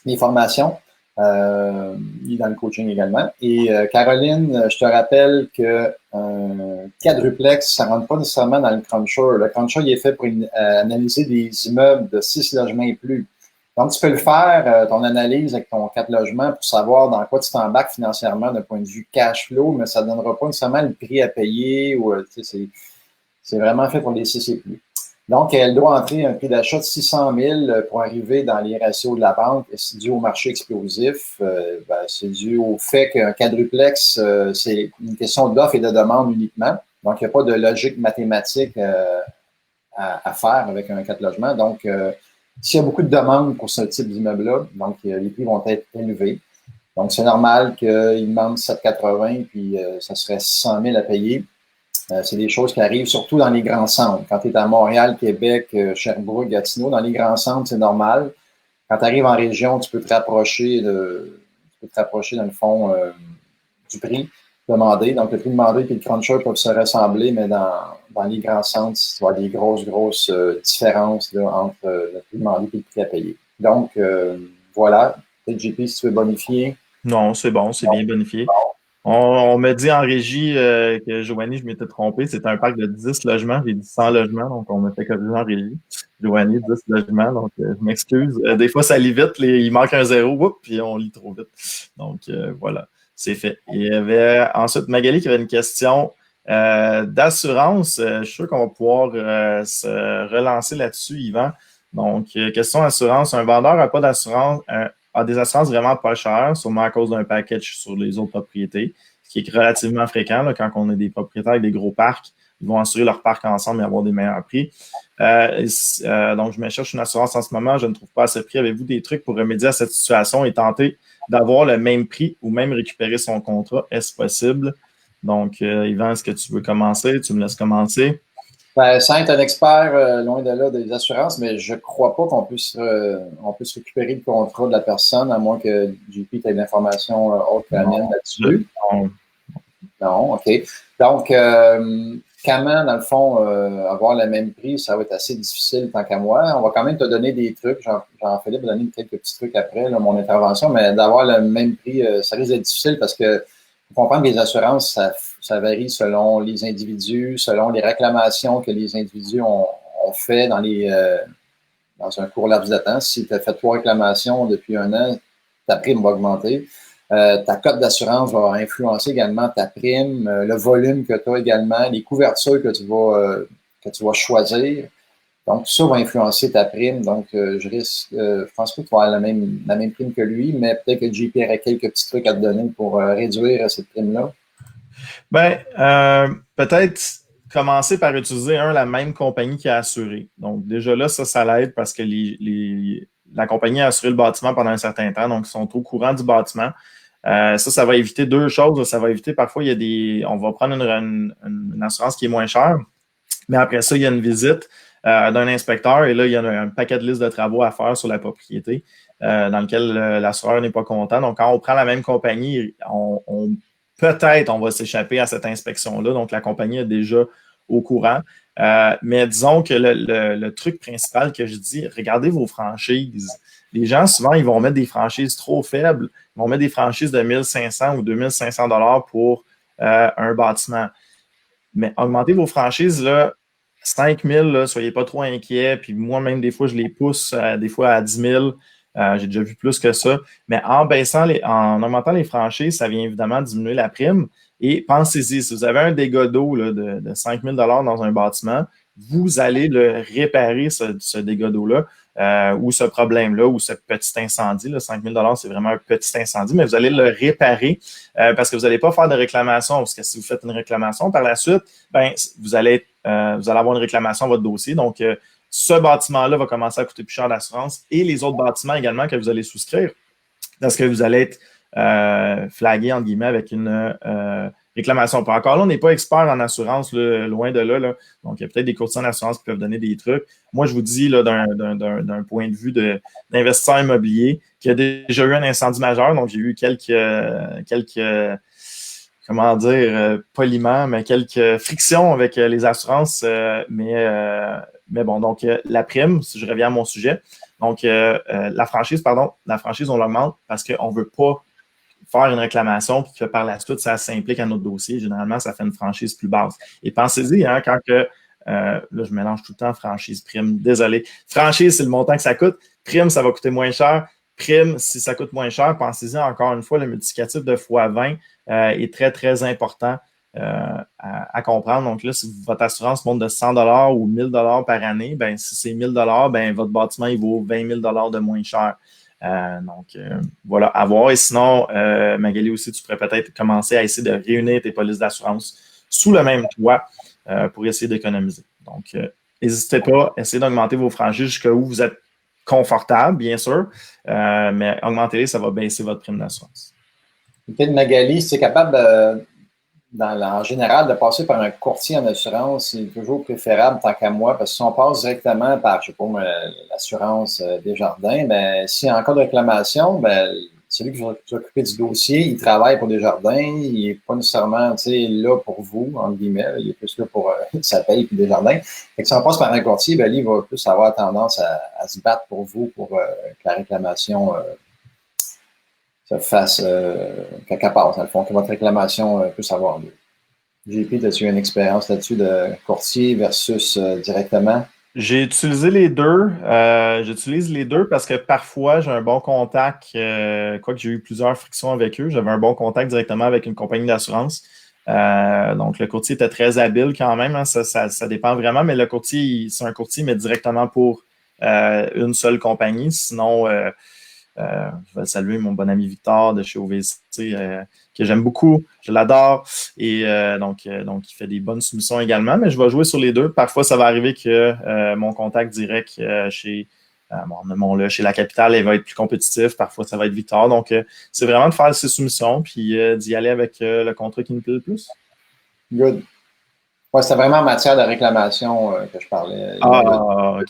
les formations. Il est dans le coaching également. Et Caroline, je te rappelle que quadruplex, ça ne rentre pas nécessairement dans le Cruncher. Le Cruncher, il est fait pour analyser des immeubles de 6 logements et plus. Donc, tu peux le faire, ton analyse avec ton 4 logements pour savoir dans quoi tu t'embarques financièrement d'un point de vue cash flow, mais ça ne donnera pas nécessairement le prix à payer. Ou, c'est vraiment fait pour les 6 et plus. Donc, elle doit entrer un prix d'achat de 600 000 pour arriver dans les ratios de la banque. Et c'est dû au marché explosif. C'est dû au fait qu'un quadruplex, c'est une question d'offre et de demande uniquement. Donc, il n'y a pas de logique mathématique à faire avec un 4 logements. Donc, s'il y a beaucoup de demandes pour ce type d'immeuble-là, donc les prix vont être élevés. Donc, c'est normal qu'ils demandent 780 puis ça serait 600 000 à payer. C'est des choses qui arrivent surtout dans les grands centres. Quand tu es à Montréal, Québec, Sherbrooke, Gatineau, dans les grands centres, c'est normal. Quand tu arrives en région, tu peux te rapprocher dans le fond du prix demandé. Donc, le prix demandé et le cruncher peuvent se ressembler, mais dans les grands centres, il y a des grosses différences là, entre le prix demandé et le prix à payer. Donc, voilà. Peut-être, JP, si tu veux bonifier. Non, c'est bon, c'est bien bonifié. On me dit en régie que Joanie, je m'étais trompé, c'était un parc de 10 logements, j'ai dit 100 logements, donc on me fait corriger en régie. Joanie, 10 logements, donc je m'excuse. Des fois, ça lit vite, il manque un zéro, puis on lit trop vite. Donc voilà, c'est fait. Et il y avait ensuite Magali qui avait une question d'assurance. Je suis sûr qu'on va pouvoir se relancer là-dessus, Yvan. Donc, question assurance. Un vendeur n'a pas d'assurance, a des assurances vraiment pas chères, sûrement à cause d'un package sur les autres propriétés, ce qui est relativement fréquent là, quand on a des propriétaires avec des gros parcs. Ils vont assurer leur parc ensemble et avoir des meilleurs prix. Donc, je me cherche une assurance en ce moment. Je ne trouve pas assez prix. Avez-vous des trucs pour remédier à cette situation et tenter d'avoir le même prix ou même récupérer son contrat? Est-ce possible? Donc, Yvan, est-ce que tu veux commencer? Tu me laisses commencer? Sans être un expert, loin de là, des assurances, mais je ne crois pas qu'on puisse récupérer le contrat de la personne, à moins que JP ait de l'information autre que la mienne là-dessus. Non, OK. Donc, comment, dans le fond, avoir le même prix, ça va être assez difficile tant qu'à moi. On va quand même te donner des trucs. Jean-Philippe va donner quelques petits trucs après, là, mon intervention, mais d'avoir le même prix, ça risque d'être difficile parce que faut comprendre que les assurances, ça varie selon les individus, selon les réclamations que les individus ont fait dans un court laps de temps. Si tu as fait 3 réclamations depuis 1 an, ta prime va augmenter. Ta cote d'assurance va influencer également ta prime, le volume que tu as également, les couvertures que tu vas choisir. Donc, tout ça va influencer ta prime. Donc, je pense pas que tu vas avoir la même prime que lui, mais peut-être que JP aurait quelques petits trucs à te donner pour réduire cette prime-là. Peut-être commencer par utiliser la même compagnie qui a assuré. Donc, déjà là, ça l'aide parce que la compagnie a assuré le bâtiment pendant un certain temps, donc ils sont au courant du bâtiment. Ça va éviter deux choses. Ça va éviter parfois, on va prendre une assurance qui est moins chère, mais après ça, il y a une visite d'un inspecteur et là, il y a un paquet de listes de travaux à faire sur la propriété dans lequel l'assureur n'est pas content. Donc, quand on prend la même compagnie, peut-être on va s'échapper à cette inspection-là. Donc, la compagnie est déjà au courant. Mais disons que le truc principal que je dis, regardez vos franchises. Les gens, souvent, ils vont mettre des franchises trop faibles. Ils vont mettre des franchises de 1 500 ou 2 500 $ pour un bâtiment. Mais augmentez vos franchises, là, 5 000, là, soyez pas trop inquiets. Puis moi-même, des fois, je les pousse des fois à 10 000. J'ai déjà vu plus que ça. Mais en augmentant les franchises, ça vient évidemment diminuer la prime. Et pensez-y, si vous avez un dégât d'eau là, de 5 000 $ dans un bâtiment, vous allez le réparer, ce dégât d'eau-là, ou ce problème-là, ou ce petit incendie. Là, 5 000 $, c'est vraiment un petit incendie, mais vous allez le réparer parce que vous n'allez pas faire de réclamation. Parce que si vous faites une réclamation par la suite, ben, vous allez avoir une réclamation à votre dossier. Donc, ce bâtiment-là va commencer à coûter plus cher d'assurance et les autres bâtiments également que vous allez souscrire parce que vous allez être flagué, entre guillemets, avec une réclamation. Puis encore là, on n'est pas expert en assurance, là, loin de là, là. Donc, il y a peut-être des courtiers en assurance qui peuvent donner des trucs. Moi, je vous dis, là, d'un point de vue d'investisseur immobilier, qui a déjà eu un incendie majeur. Donc, j'ai eu quelques comment dire, poliment, mais quelques frictions avec les assurances. Mais bon, donc la prime, si je reviens à mon sujet, donc la franchise, on l'augmente parce qu'on ne veut pas faire une réclamation puis que par la suite, ça s'implique à notre dossier. Généralement, ça fait une franchise plus basse. Et pensez-y, hein, quand que, là, je mélange tout le temps franchise, prime, désolé. Franchise, c'est le montant que ça coûte. Prime, ça va coûter moins cher. Prime, si ça coûte moins cher, pensez-y encore une fois, le multiplicatif de x20 est très, très important à comprendre. Donc là, si votre assurance monte de 100 $ ou 1 000 $ par année, ben, si c'est 1 000 $, ben, votre bâtiment, il vaut 20 000 $ de moins cher. Voilà, à voir. Et sinon, Magali aussi, tu pourrais peut-être commencer à essayer de réunir tes polices d'assurance sous le même toit pour essayer d'économiser. Donc, n'hésitez pas, essayez d'augmenter vos franchises jusqu'à où vous êtes confortable, bien sûr, mais augmentez-les, ça va baisser votre prime d'assurance. Peut-être Magali, si tu es capable, en général, de passer par un courtier en assurance, c'est toujours préférable tant qu'à moi, parce que si on passe directement par, je sais pas, l'assurance Desjardins, ben, si en cas de réclamation, ben, celui qui va s'occuper du dossier, il travaille pour Desjardins, il n'est pas nécessairement là pour vous, entre guillemets, il est plus là pour sa paye puis Desjardins. Fait que si on passe par un courtier, ben, lui, il va plus avoir tendance à se battre pour vous pour que la réclamation se fasse caca passe, dans le fond, que votre réclamation puisse avoir lieu. JP, as-tu une expérience là-dessus de courtier versus directement? J'ai utilisé les deux. J'utilise les deux parce que parfois, j'ai un bon contact, quoique j'ai eu plusieurs frictions avec eux, j'avais un bon contact directement avec une compagnie d'assurance. Donc, le courtier était très habile quand même. Hein, ça dépend vraiment, mais le courtier, c'est un courtier, mais directement pour une seule compagnie. Sinon, je vais saluer mon bon ami Victor de chez OVC, que j'aime beaucoup, je l'adore. Et donc, il fait des bonnes soumissions également, mais je vais jouer sur les deux. Parfois, ça va arriver que mon contact direct chez la capitale, il va être plus compétitif. Parfois, ça va être Victor. Donc, c'est vraiment de faire ses soumissions puis d'y aller avec le contrat qui nous plaît le plus. Good. Ouais, c'était vraiment en matière de réclamation que je parlais. OK.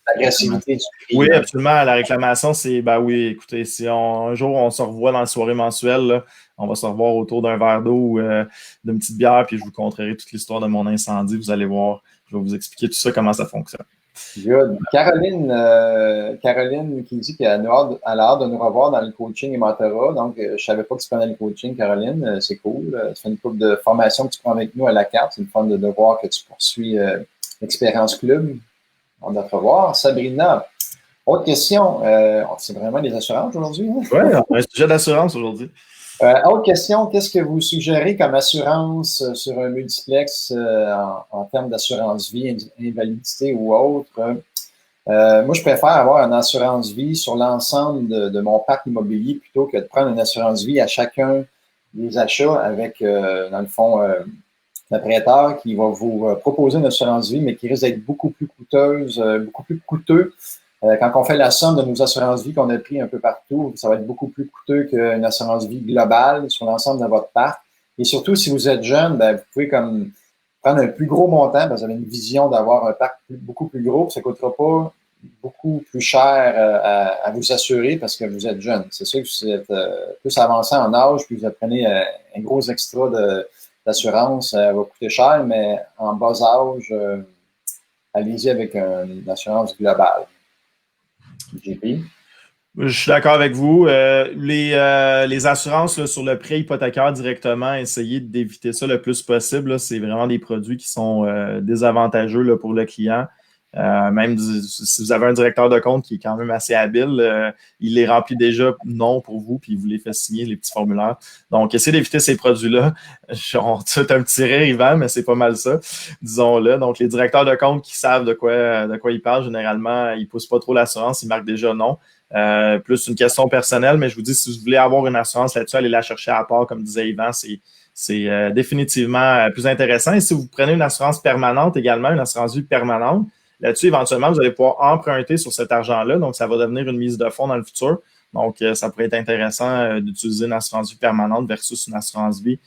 L'agressivité du prix. Oui, absolument. La réclamation, c'est, ben oui, écoutez, si un jour on se revoit dans la soirée mensuelle, là, on va se revoir autour d'un verre d'eau ou d'une petite bière, puis je vous conterai toute l'histoire de mon incendie. Vous allez voir, je vais vous expliquer tout ça, comment ça fonctionne. Good. Caroline qui dit qu'elle a hâte de nous revoir dans le coaching et mentorat. Donc, je ne savais pas que tu prenais le coaching, Caroline. C'est cool. Tu fais une couple de formation que tu prends avec nous à la carte. C'est une fun de voir que tu poursuis l'Expérience Club. On va te revoir. Sabrina, autre question. C'est vraiment des assurances aujourd'hui? Hein? Oui, on a un sujet d'assurance aujourd'hui. Autre question, qu'est-ce que vous suggérez comme assurance sur un multiplex en termes d'assurance vie, invalidité ou autre? Moi, je préfère avoir une assurance vie sur l'ensemble de mon parc immobilier plutôt que de prendre une assurance vie à chacun des achats avec, dans le fond, le prêteur qui va vous proposer une assurance vie, mais qui risque d'être beaucoup plus coûteuse, beaucoup plus coûteux Quand on fait la somme de nos assurances vie qu'on a pris un peu partout, ça va être beaucoup plus coûteux qu'une assurance vie globale sur l'ensemble de votre parc. Et surtout, si vous êtes jeune, ben, vous pouvez comme prendre un plus gros montant, parce que vous avez une vision d'avoir un parc beaucoup plus gros, puis ça ne coûtera pas beaucoup plus cher à vous assurer parce que vous êtes jeune. C'est sûr que vous êtes plus avancé en âge, puis vous prenez un gros extra d'assurance, ça va coûter cher, mais en bas âge, allez-y avec une assurance globale. JP? Je suis d'accord avec vous. Les assurances là, sur le prêt hypothécaire directement, essayez d'éviter ça le plus possible. C'est vraiment des produits qui sont désavantageux là, pour le client. Même si vous avez un directeur de compte qui est quand même assez habile, il les remplit déjà non pour vous, puis il vous les fait signer, les petits formulaires. Donc, essayez d'éviter ces produits-là. On tout un petit rire, Yvan, mais c'est pas mal ça, disons-le. Donc, les directeurs de compte qui savent de quoi ils parlent, généralement, ils poussent pas trop l'assurance, ils marquent déjà non. Plus une question personnelle, mais je vous dis, si vous voulez avoir une assurance là-dessus, allez la chercher à part, comme disait Yvan, c'est définitivement plus intéressant. Et si vous prenez une assurance permanente également, une assurance vie permanente, là-dessus, éventuellement, vous allez pouvoir emprunter sur cet argent-là. Donc, ça va devenir une mise de fonds dans le futur. Donc, ça pourrait être intéressant d'utiliser une assurance vie permanente versus une assurance vie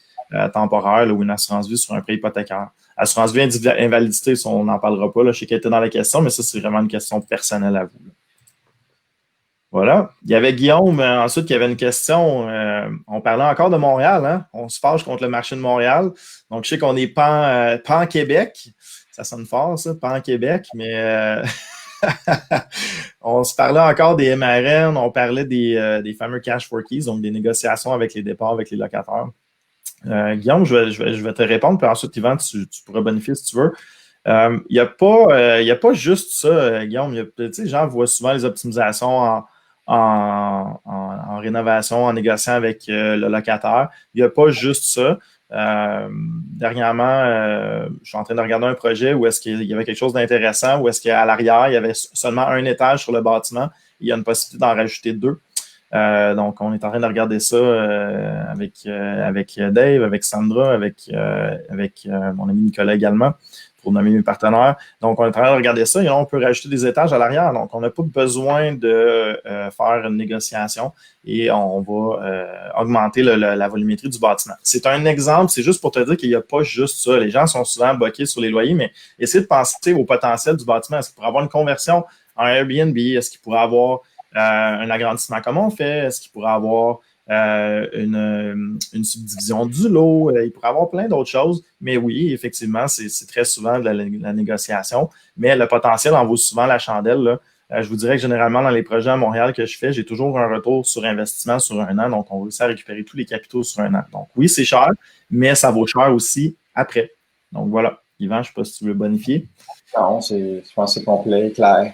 temporaire là, ou une assurance vie sur un prêt hypothécaire. Assurance vie invalidité, on n'en parlera pas. Là, je sais qu'elle était dans la question, mais ça, c'est vraiment une question personnelle à vous. Là. Voilà. Il y avait Guillaume, ensuite, qui avait une question. On parlait encore de Montréal. Hein? On se fâche contre le marché de Montréal. Donc, je sais qu'on n'est pas en Québec. Ça sonne fort, ça, pas en Québec, mais on se parlait encore des MRN, on parlait des fameux cash for keys, donc des négociations avec les départs, avec les locataires. Guillaume, je vais te répondre, puis ensuite, Yvan, tu pourras bonifier si tu veux. Il n'y a pas juste ça, Guillaume. Tu sais, les gens voient souvent les optimisations en rénovation, en négociant avec le locataire. Il n'y a pas juste ça. Dernièrement, je suis en train de regarder un projet où est-ce qu'il y avait quelque chose d'intéressant, où est-ce qu'à l'arrière, il y avait seulement un étage sur le bâtiment. Il y a une possibilité d'en rajouter 2. Donc, on est en train de regarder ça avec Dave, avec Sandra, avec mon ami Nicolas également, pour nommer mes partenaires. Donc, on est en train de regarder ça et là, on peut rajouter des étages à l'arrière. Donc, on n'a pas besoin de faire une négociation et on va augmenter la volumétrie du bâtiment. C'est un exemple, c'est juste pour te dire qu'il n'y a pas juste ça. Les gens sont souvent bloqués sur les loyers, mais essayez de penser au potentiel du bâtiment. Est-ce qu'il pourrait avoir une conversion en Airbnb? Est-ce qu'il pourrait avoir un agrandissement comme on fait? Est-ce qu'il pourrait avoir une subdivision du lot? Il pourrait avoir plein d'autres choses. Mais oui, effectivement, c'est très souvent de la négociation. Mais le potentiel en vaut souvent la chandelle. Là. Je vous dirais que généralement, dans les projets à Montréal que je fais, j'ai toujours un retour sur investissement sur 1 an. Donc, on réussit à récupérer tous les capitaux sur 1 an. Donc, oui, c'est cher, mais ça vaut cher aussi après. Donc, voilà. Yvan, je ne sais pas si tu veux bonifier. Non, je pense que c'est complet, clair.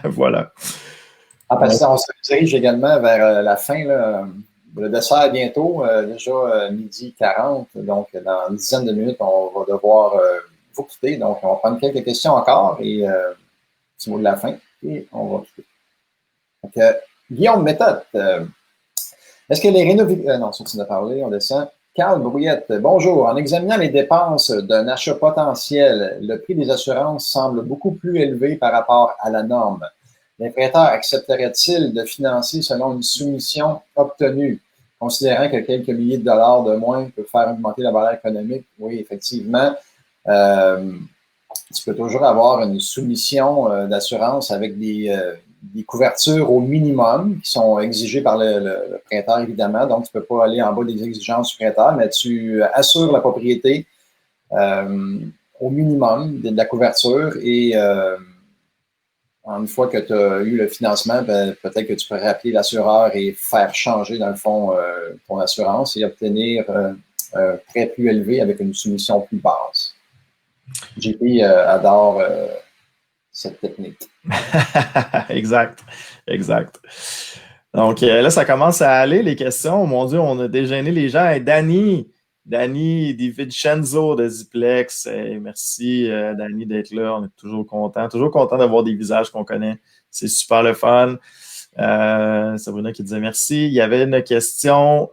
Voilà. En passant, on se dirige également vers la fin. Là. Le dessert bientôt, déjà 12h40. Donc, dans une dizaine de minutes, on va devoir vous quitter. Donc, on va prendre quelques questions encore et petit mot de la fin et on va quitter. Donc, Guillaume Méthode, est-ce que les rénovations... non, ça, tu en as parlé, on descend. Carl Brouillette, bonjour. En examinant les dépenses d'un achat potentiel, le prix des assurances semble beaucoup plus élevé par rapport à la norme. Les prêteurs accepteraient-ils de financer selon une soumission obtenue, considérant que quelques milliers de dollars de moins peuvent faire augmenter la valeur économique? Oui, effectivement. Tu peux toujours avoir une soumission d'assurance avec des couvertures au minimum qui sont exigées par le prêteur, évidemment. Donc, tu ne peux pas aller en bas des exigences du prêteur, mais tu assures la propriété au minimum de la couverture et une fois que tu as eu le financement, peut-être que tu pourrais appeler l'assureur et faire changer, dans le fond, ton assurance et obtenir un prêt plus élevé avec une soumission plus basse. JP adore cette technique. Exact. Donc là, ça commence à aller, les questions. Oh, mon Dieu, on a dégêné les gens. Hey, Danny Di Vincenzo de Ziplex. Hey, merci, Danny, d'être là. On est toujours content d'avoir des visages qu'on connaît. C'est super le fun. Sabrina qui disait merci. Il y avait une question.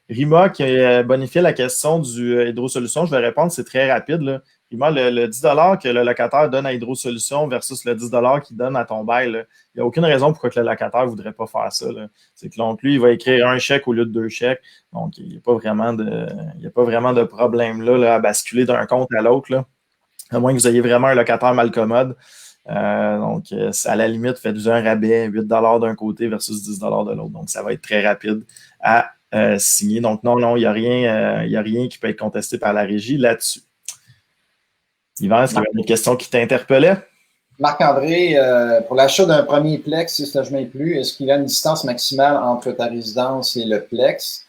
Rima qui a bonifié la question du Hydrosolution, je vais répondre, c'est très rapide, là. Rima, le 10 que le locataire donne à Hydrosolution versus le 10 qu'il donne à ton bail, il n'y a aucune raison pourquoi que le locataire ne voudrait pas faire ça, là. C'est que donc, lui, il va écrire un chèque au lieu de 2 chèques. Donc, il n'y a pas vraiment de problème là, à basculer d'un compte à l'autre, là. À moins que vous ayez vraiment un locataire mal commode. Donc, à la limite, faites-vous un rabais, 8 d'un côté versus 10 de l'autre. Donc, ça va être très rapide à signer. Donc, non, il n'y a rien qui peut être contesté par la régie là-dessus. Yvan, est-ce qu'il y avait une question qui t'interpellait? Marc-André, pour l'achat d'un premier plex, si ce logement est plus, est-ce qu'il y a une distance maximale entre ta résidence et le plex?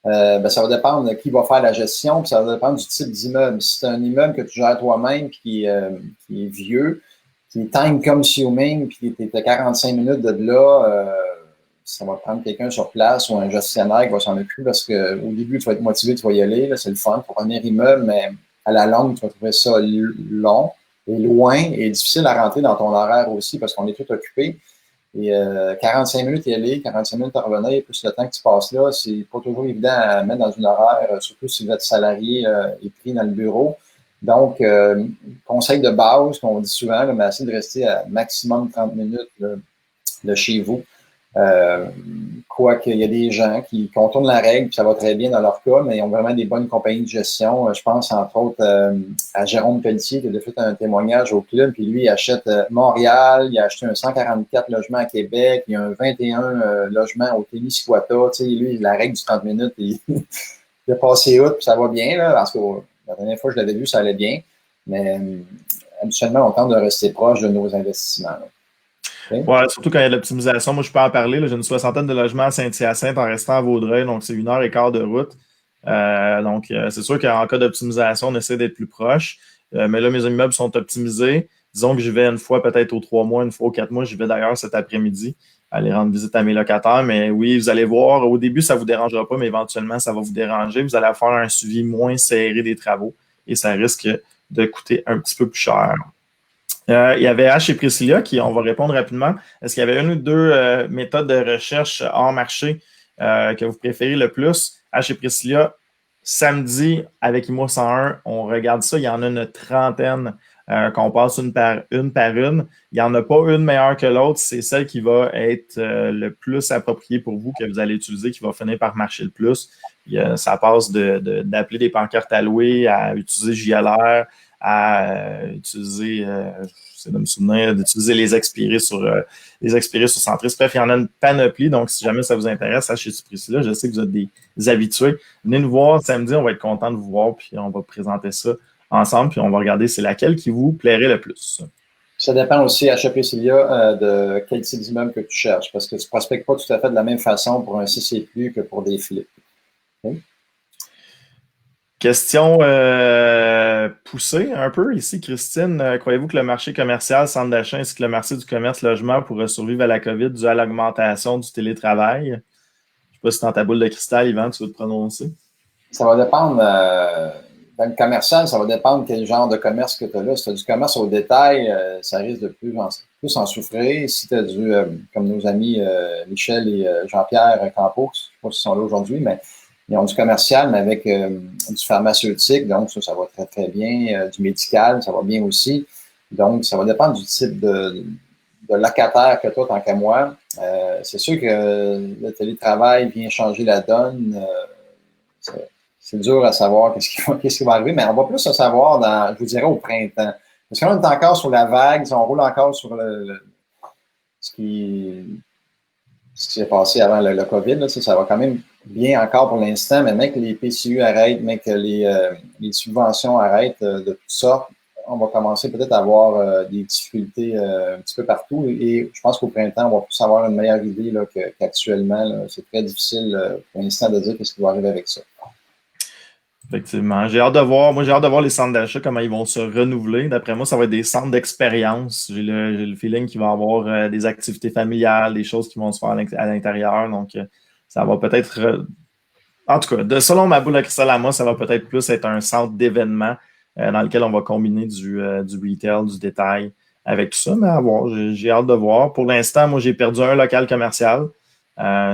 Ça va dépendre de qui va faire la gestion, puis ça va dépendre du type d'immeuble. Si c'est un immeuble que tu gères toi-même, puis qui est vieux, qui est time consuming, puis qui est à 45 minutes de là, ça va prendre quelqu'un sur place ou un gestionnaire qui va s'en occuper parce qu'au début, tu vas être motivé, tu vas y aller, là, c'est le fun pour revenir immeuble, mais à la longue, tu vas trouver ça long et loin et difficile à rentrer dans ton horaire aussi parce qu'on est tout occupé. Et 45 minutes y aller, 45 minutes à revenir, plus le temps que tu passes là, c'est pas toujours évident à mettre dans une horaire, surtout si vous êtes salarié et pris dans le bureau. Donc, conseil de base qu'on dit souvent, là, mais essayez de rester à maximum 30 minutes de chez vous. Quoique, il y a des gens qui contournent la règle, puis ça va très bien dans leur cas, mais ils ont vraiment des bonnes compagnies de gestion. Je pense, entre autres, à Jérôme Pelletier, qui a fait un témoignage au club, puis lui, il achète Montréal, il a acheté un 144 logements à Québec, il y a un 21 logements au Témiscouata. Tu sais, lui, la règle du 30 minutes, il a passé outre, puis ça va bien, là, parce que la dernière fois que je l'avais vu, ça allait bien. Mais habituellement, on tente de rester proche de nos investissements, là. Okay. Ouais, surtout quand il y a de l'optimisation. Moi, je peux en parler. J'ai une 60aine de logements à Saint-Hyacinthe en restant à Vaudreuil, donc c'est 1h15 de route. Donc, c'est sûr qu'en cas d'optimisation, on essaie d'être plus proche. Mais là, mes immeubles sont optimisés. Disons que je vais une fois peut-être aux 3 mois, une fois aux 4 mois. Je vais d'ailleurs cet après-midi aller rendre visite à mes locataires. Mais oui, vous allez voir, au début, ça ne vous dérangera pas, mais éventuellement, ça va vous déranger. Vous allez faire un suivi moins serré des travaux et ça risque de coûter un petit peu plus cher. Il y avait H et Priscilla qui, on va répondre rapidement. Est-ce qu'il y avait une ou deux méthodes de recherche hors marché que vous préférez le plus? H et Priscilla, samedi, avec IMO 101, on regarde ça. Il y en a une trentaine qu'on passe une par une. Il n'y en a pas une meilleure que l'autre. C'est celle qui va être le plus appropriée pour vous, que vous allez utiliser, qui va finir par marcher le plus. Ça passe d'appeler des pancartes à louer, à utiliser JLR, à utiliser, j'essaie de me souvenir, d'utiliser les expirés sur Centris. Bref, il y en a une panoplie, donc si jamais ça vous intéresse, chez Priscilla, je sais que vous êtes des habitués. Venez nous voir samedi, on va être content de vous voir, puis on va présenter ça ensemble, puis on va regarder c'est laquelle qui vous plairait le plus. Ça dépend aussi, à Priscilla, de quel type d'immeuble que tu cherches, parce que tu ne prospectes pas tout à fait de la même façon pour un 6 et plus que pour des flips. Okay? Question poussée un peu ici, Christine. Croyez-vous que le marché commercial, centre d'achat ainsi que le marché du commerce logement pourrait survivre à la COVID dû à l'augmentation du télétravail? Je ne sais pas si dans ta boule de cristal, Yvan, tu veux te prononcer. Ça va dépendre. Dans le commercial, ça va dépendre quel genre de commerce que tu as là. Si tu as du commerce au détail, ça risque de plus en souffrir. Si tu as comme nos amis Michel et Jean-Pierre Campos, je ne sais pas s'ils sont là aujourd'hui, mais ils ont du commercial, mais avec du pharmaceutique, donc ça va très, très bien. Du médical, ça va bien aussi. Donc, ça va dépendre du type de locataire que toi, tant qu'à moi. C'est sûr que le télétravail vient changer la donne. C'est dur à savoir qu'est-ce qui va arriver, mais on va plus le savoir je vous dirais, au printemps. Parce qu'on est encore sur la vague, on roule encore sur ce qui s'est passé avant le COVID. Là, ça va quand même bien encore pour l'instant, mais même que les PCU arrêtent, même que les subventions arrêtent de toutes sortes, on va commencer peut-être à avoir des difficultés un petit peu partout. Et je pense qu'au printemps, on va plus avoir une meilleure idée là, qu'actuellement. Là, c'est très difficile pour l'instant de dire ce qui va arriver avec ça. Effectivement. J'ai hâte de voir les centres d'achat, comment ils vont se renouveler. D'après moi, ça va être des centres d'expérience. J'ai le feeling qu'il va y avoir des activités familiales, des choses qui vont se faire à l'intérieur. Donc, ça va peut-être... En tout cas, selon ma boule à cristal à moi, ça va peut-être plus être un centre d'événements dans lequel on va combiner du retail, du détail avec tout ça. Mais à voir, j'ai hâte de voir. Pour l'instant, moi, j'ai perdu un local commercial.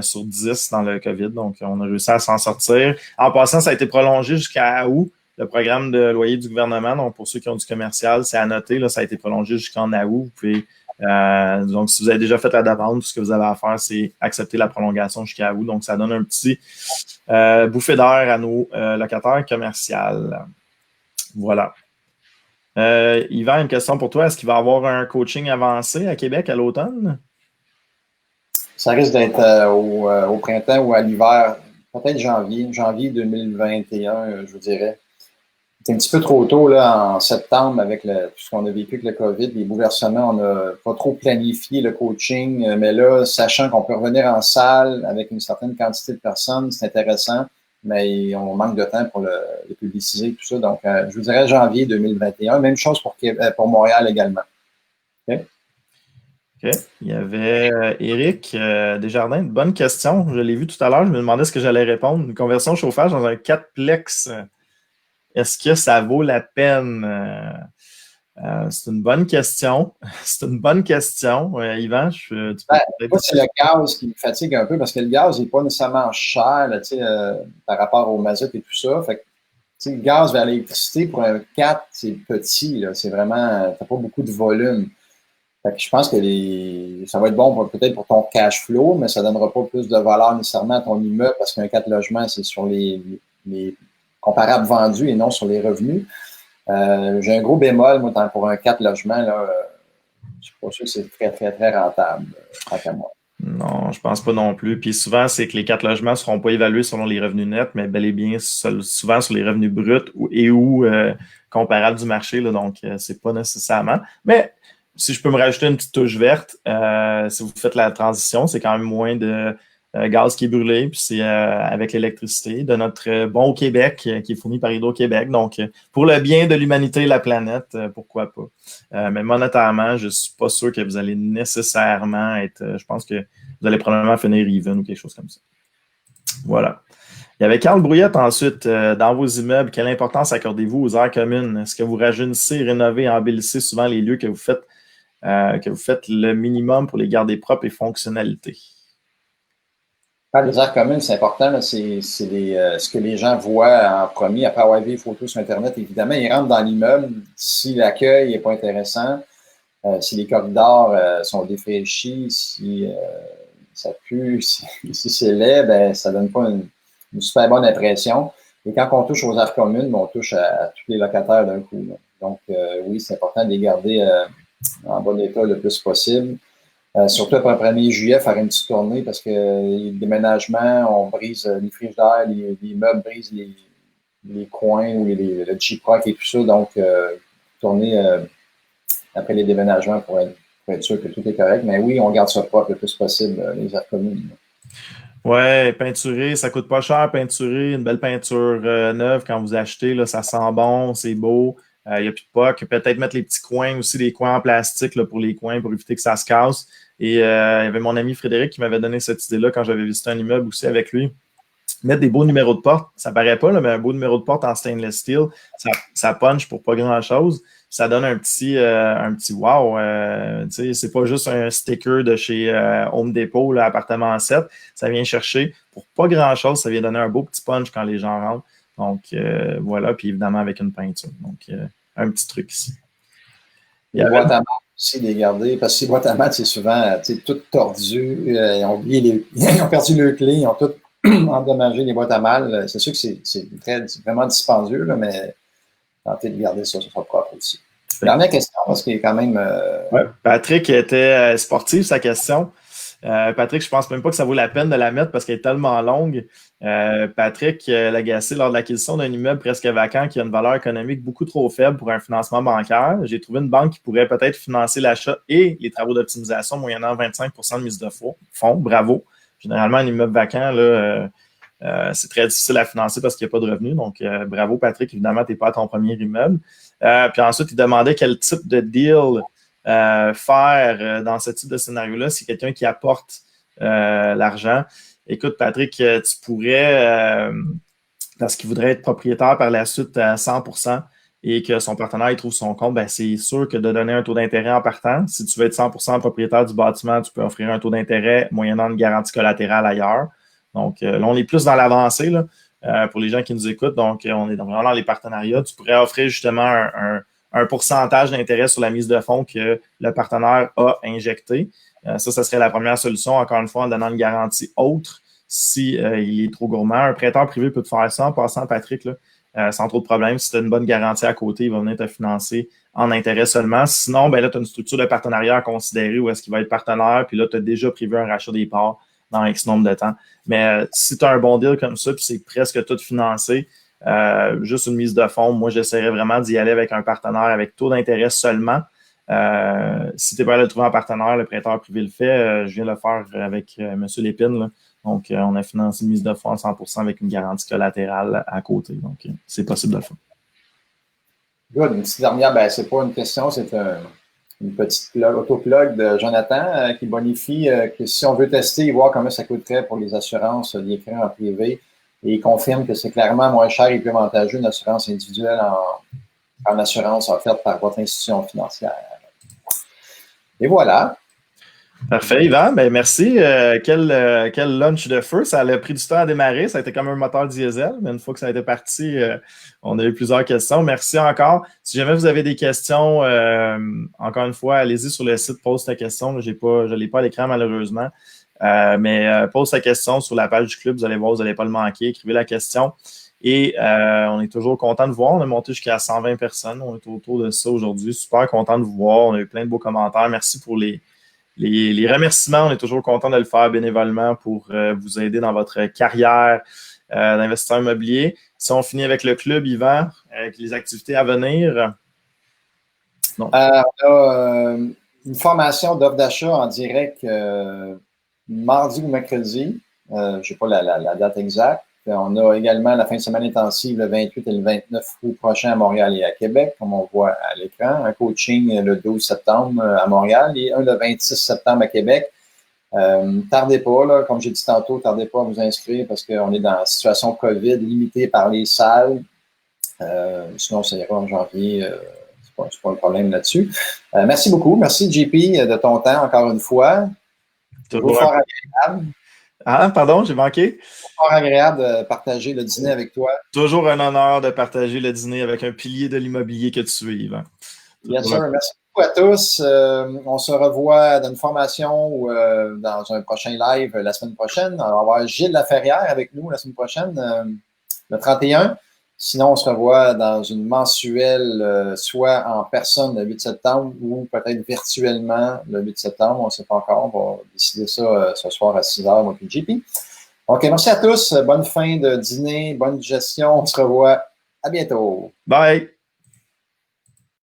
sur 10 dans le COVID. Donc, on a réussi à s'en sortir. En passant, ça a été prolongé jusqu'à août, le programme de loyer du gouvernement. Donc, pour ceux qui ont du commercial, c'est à noter, là, ça a été prolongé jusqu'en août. Vous pouvez, donc, si vous avez déjà fait la demande, tout ce que vous avez à faire, c'est accepter la prolongation jusqu'à août. Donc, ça donne un petit bouffée d'air à nos locataires commerciaux. Voilà. Yvan, une question pour toi. Est-ce qu'il va y avoir un coaching avancé à Québec à l'automne? Ça risque d'être au printemps ou à l'hiver, peut-être janvier 2021, je vous dirais. C'est un petit peu trop tôt là, en septembre avec tout ce qu'on a vécu avec le COVID, les bouleversements, on n'a pas trop planifié le coaching, mais là, sachant qu'on peut revenir en salle avec une certaine quantité de personnes, c'est intéressant, mais on manque de temps pour le publiciser et tout ça. Donc, je vous dirais janvier 2021. Même chose pour Montréal également. Okay? OK. Il y avait Éric Desjardins, une bonne question. Je l'ai vu tout à l'heure, je me demandais ce que j'allais répondre. Une conversion chauffage dans un 4plex. Est-ce que ça vaut la peine? C'est une bonne question. C'est une bonne question. Yvan, moi, c'est le gaz qui me fatigue un peu parce que le gaz n'est pas nécessairement cher là, par rapport au mazout et tout ça. Fait que, le gaz vers l'électricité pour un 4, c'est petit. Là, c'est vraiment, t'as pas beaucoup de volume. Fait que je pense que ça va être bon peut-être pour ton cash flow, mais ça ne donnera pas plus de valeur nécessairement à ton immeuble parce qu'un 4 logements, c'est sur les comparables vendus et non sur les revenus. J'ai un gros bémol, moi, pour un 4 logements, là, je suis pas sûr que c'est très, très, très rentable, tant qu'à moi. Non, je pense pas non plus. Puis souvent, c'est que les 4 logements ne seront pas évalués selon les revenus nets, mais bel et bien souvent sur les revenus bruts ou comparables du marché. Là, donc, c'est pas nécessairement. Mais si je peux me rajouter une petite touche verte, si vous faites la transition, c'est quand même moins de gaz qui est brûlé, puis c'est avec l'électricité de notre bon Québec qui est fourni par Hydro-Québec. Donc, pour le bien de l'humanité et la planète, pourquoi pas. Mais monétairement, je suis pas sûr que vous allez nécessairement être... je pense que vous allez probablement finir even ou quelque chose comme ça. Voilà. Il y avait Carl Brouillette ensuite. Dans vos immeubles, quelle importance accordez-vous aux aires communes? Est-ce que vous rajeunissez, rénovez, embellissez souvent les lieux que vous faites le minimum pour les garder propres et fonctionnalités? Les aires communes, c'est important. C'est ce que les gens voient en premier. Après avoir vu les photos sur Internet, évidemment, ils rentrent dans l'immeuble. Si l'accueil n'est pas intéressant, si les corridors sont défraîchis, si ça pue, si c'est laid, ben, ça donne pas une super bonne impression. Et quand on touche aux aires communes, on touche à tous les locataires d'un coup. Là. Donc, oui, c'est important de les garder en bon état le plus possible. Surtout après le 1er juillet, faire une petite tournée parce que les déménagements, on brise les frigidaires, les meubles brisent les coins ou le J-Proc et tout ça. Donc, tourner après les déménagements pour être sûr que tout est correct. Mais oui, on garde ça propre le plus possible, les aires communes. Ouais, peinturer, ça coûte pas cher, peinturer, une belle peinture neuve quand vous achetez, là, ça sent bon, c'est beau. Il n'y a plus de POC. Peut-être mettre les petits coins aussi, des coins en plastique là, pour les coins, pour éviter que ça se casse. Et il y avait mon ami Frédéric qui m'avait donné cette idée-là quand j'avais visité un immeuble aussi avec lui. Mettre des beaux numéros de porte, ça paraît pas, là, mais un beau numéro de porte en stainless steel, ça punch pour pas grand-chose. Ça donne un petit wow. C'est pas juste un sticker de chez Home Depot, là, appartement 7. Ça vient chercher pour pas grand-chose. Ça vient donner un beau petit punch quand les gens rentrent. Donc, voilà. Puis évidemment, avec une peinture. Donc, un petit truc ici. Les boîtes à mal aussi, les garder. Parce que les boîtes à mal, c'est souvent toutes tordues. Ils ont oublié ils ont perdu leurs clés. Ils ont toutes endommagé les boîtes à mal. C'est sûr que c'est vraiment dispendieux, là, mais tenter de garder ça soit propre aussi. Dernière question, parce qu'il est quand même... Ouais. Patrick était sportif, sa question. Patrick, je pense même pas que ça vaut la peine de la mettre parce qu'elle est tellement longue. Patrick Lagacé, lors de l'acquisition d'un immeuble presque vacant qui a une valeur économique beaucoup trop faible pour un financement bancaire, j'ai trouvé une banque qui pourrait peut-être financer l'achat et les travaux d'optimisation moyennant 25 de mise de fonds. Bravo. Généralement, un immeuble vacant, là, c'est très difficile à financer parce qu'il n'y a pas de revenus. Donc, bravo, Patrick. Évidemment, tu n'es pas à ton premier immeuble. Puis ensuite, il demandait quel type de deal faire dans ce type de scénario-là. C'est quelqu'un qui apporte l'argent. Écoute, Patrick, tu pourrais, parce qu'il voudrait être propriétaire par la suite à 100%, et que son partenaire il trouve son compte, ben, c'est sûr que de donner un taux d'intérêt en partant. Si tu veux être 100% propriétaire du bâtiment, tu peux offrir un taux d'intérêt moyennant une garantie collatérale ailleurs. Donc, là, on est plus dans l'avancée là, pour les gens qui nous écoutent. Donc, on est vraiment dans les partenariats. Tu pourrais offrir justement un pourcentage d'intérêt sur la mise de fonds que le partenaire a injecté. Ça serait la première solution, encore une fois, en donnant une garantie autre si il est trop gourmand. Un prêteur privé peut te faire ça en passant, Patrick, là, sans trop de problèmes. Si tu as une bonne garantie à côté, il va venir te financer en intérêt seulement. Sinon, ben là, tu as une structure de partenariat à considérer où est-ce qu'il va être partenaire, puis là, tu as déjà prévu un rachat des parts dans X nombre de temps. Mais si tu as un bon deal comme ça, puis c'est presque tout financé, juste une mise de fonds, moi, j'essaierais vraiment d'y aller avec un partenaire avec taux d'intérêt seulement. Si tu es prêt à le trouver en partenaire, le prêteur privé le fait. Je viens de le faire avec M. Lépine. Là. Donc, on a financé une mise de fonds à 100% avec une garantie collatérale à côté. Donc, c'est possible de le faire. Good. Une petite dernière, ben, c'est pas une question, c'est une petite autoplug de Jonathan qui bonifie que si on veut tester et voir comment ça coûterait pour les assurances des créants en privé, et il confirme que c'est clairement moins cher et plus avantageux une assurance individuelle en assurance offerte par votre institution financière. Et voilà. Parfait, Yvan. Ben, merci. Quel lunch de feu. Ça a pris du temps à démarrer. Ça a été comme un moteur diesel, mais une fois que ça a été parti, on a eu plusieurs questions. Merci encore. Si jamais vous avez des questions, encore une fois, allez-y sur le site, pose ta question. Je ne l'ai pas à l'écran, malheureusement. Mais pose ta question sur la page du club. Vous allez voir, vous n'allez pas le manquer. Écrivez la question. Et on est toujours content de vous voir. On a monté jusqu'à 120 personnes. On est autour de ça aujourd'hui. Super content de vous voir. On a eu plein de beaux commentaires. Merci pour les remerciements. On est toujours content de le faire bénévolement pour vous aider dans votre carrière d'investisseur immobilier. Si on finit avec le club, Yvan, avec les activités à venir. On a une formation d'offre d'achat en direct mardi ou mercredi. Je n'ai pas la date exacte. On a également la fin de semaine intensive le 28 et le 29 août prochain à Montréal et à Québec, comme on voit à l'écran. Un coaching le 12 septembre à Montréal et un le 26 septembre à Québec. Tardez pas, là, comme j'ai dit tantôt, tardez pas à vous inscrire parce qu'on est dans la situation COVID limitée par les salles. Sinon, ça ira en janvier. C'est pas un problème là-dessus. Merci beaucoup. Merci, JP, de ton temps encore une fois. Toujours fort agréable. Ah, pardon, j'ai manqué. Fort agréable de partager le dîner avec toi. Toujours un honneur de partager le dîner avec un pilier de l'immobilier que tu es, Yvan. Bien sûr. Merci beaucoup à tous. On se revoit dans une formation ou dans un prochain live la semaine prochaine. On va avoir Gilles Laferrière avec nous la semaine prochaine, le 31. Sinon, on se revoit dans une mensuelle, soit en personne le 8 septembre ou peut-être virtuellement le 8 septembre. On ne sait pas encore. On va décider ça ce soir à 6 h, moi et JP. OK, merci à tous. Bonne fin de dîner, bonne digestion. On se revoit. À bientôt. Bye.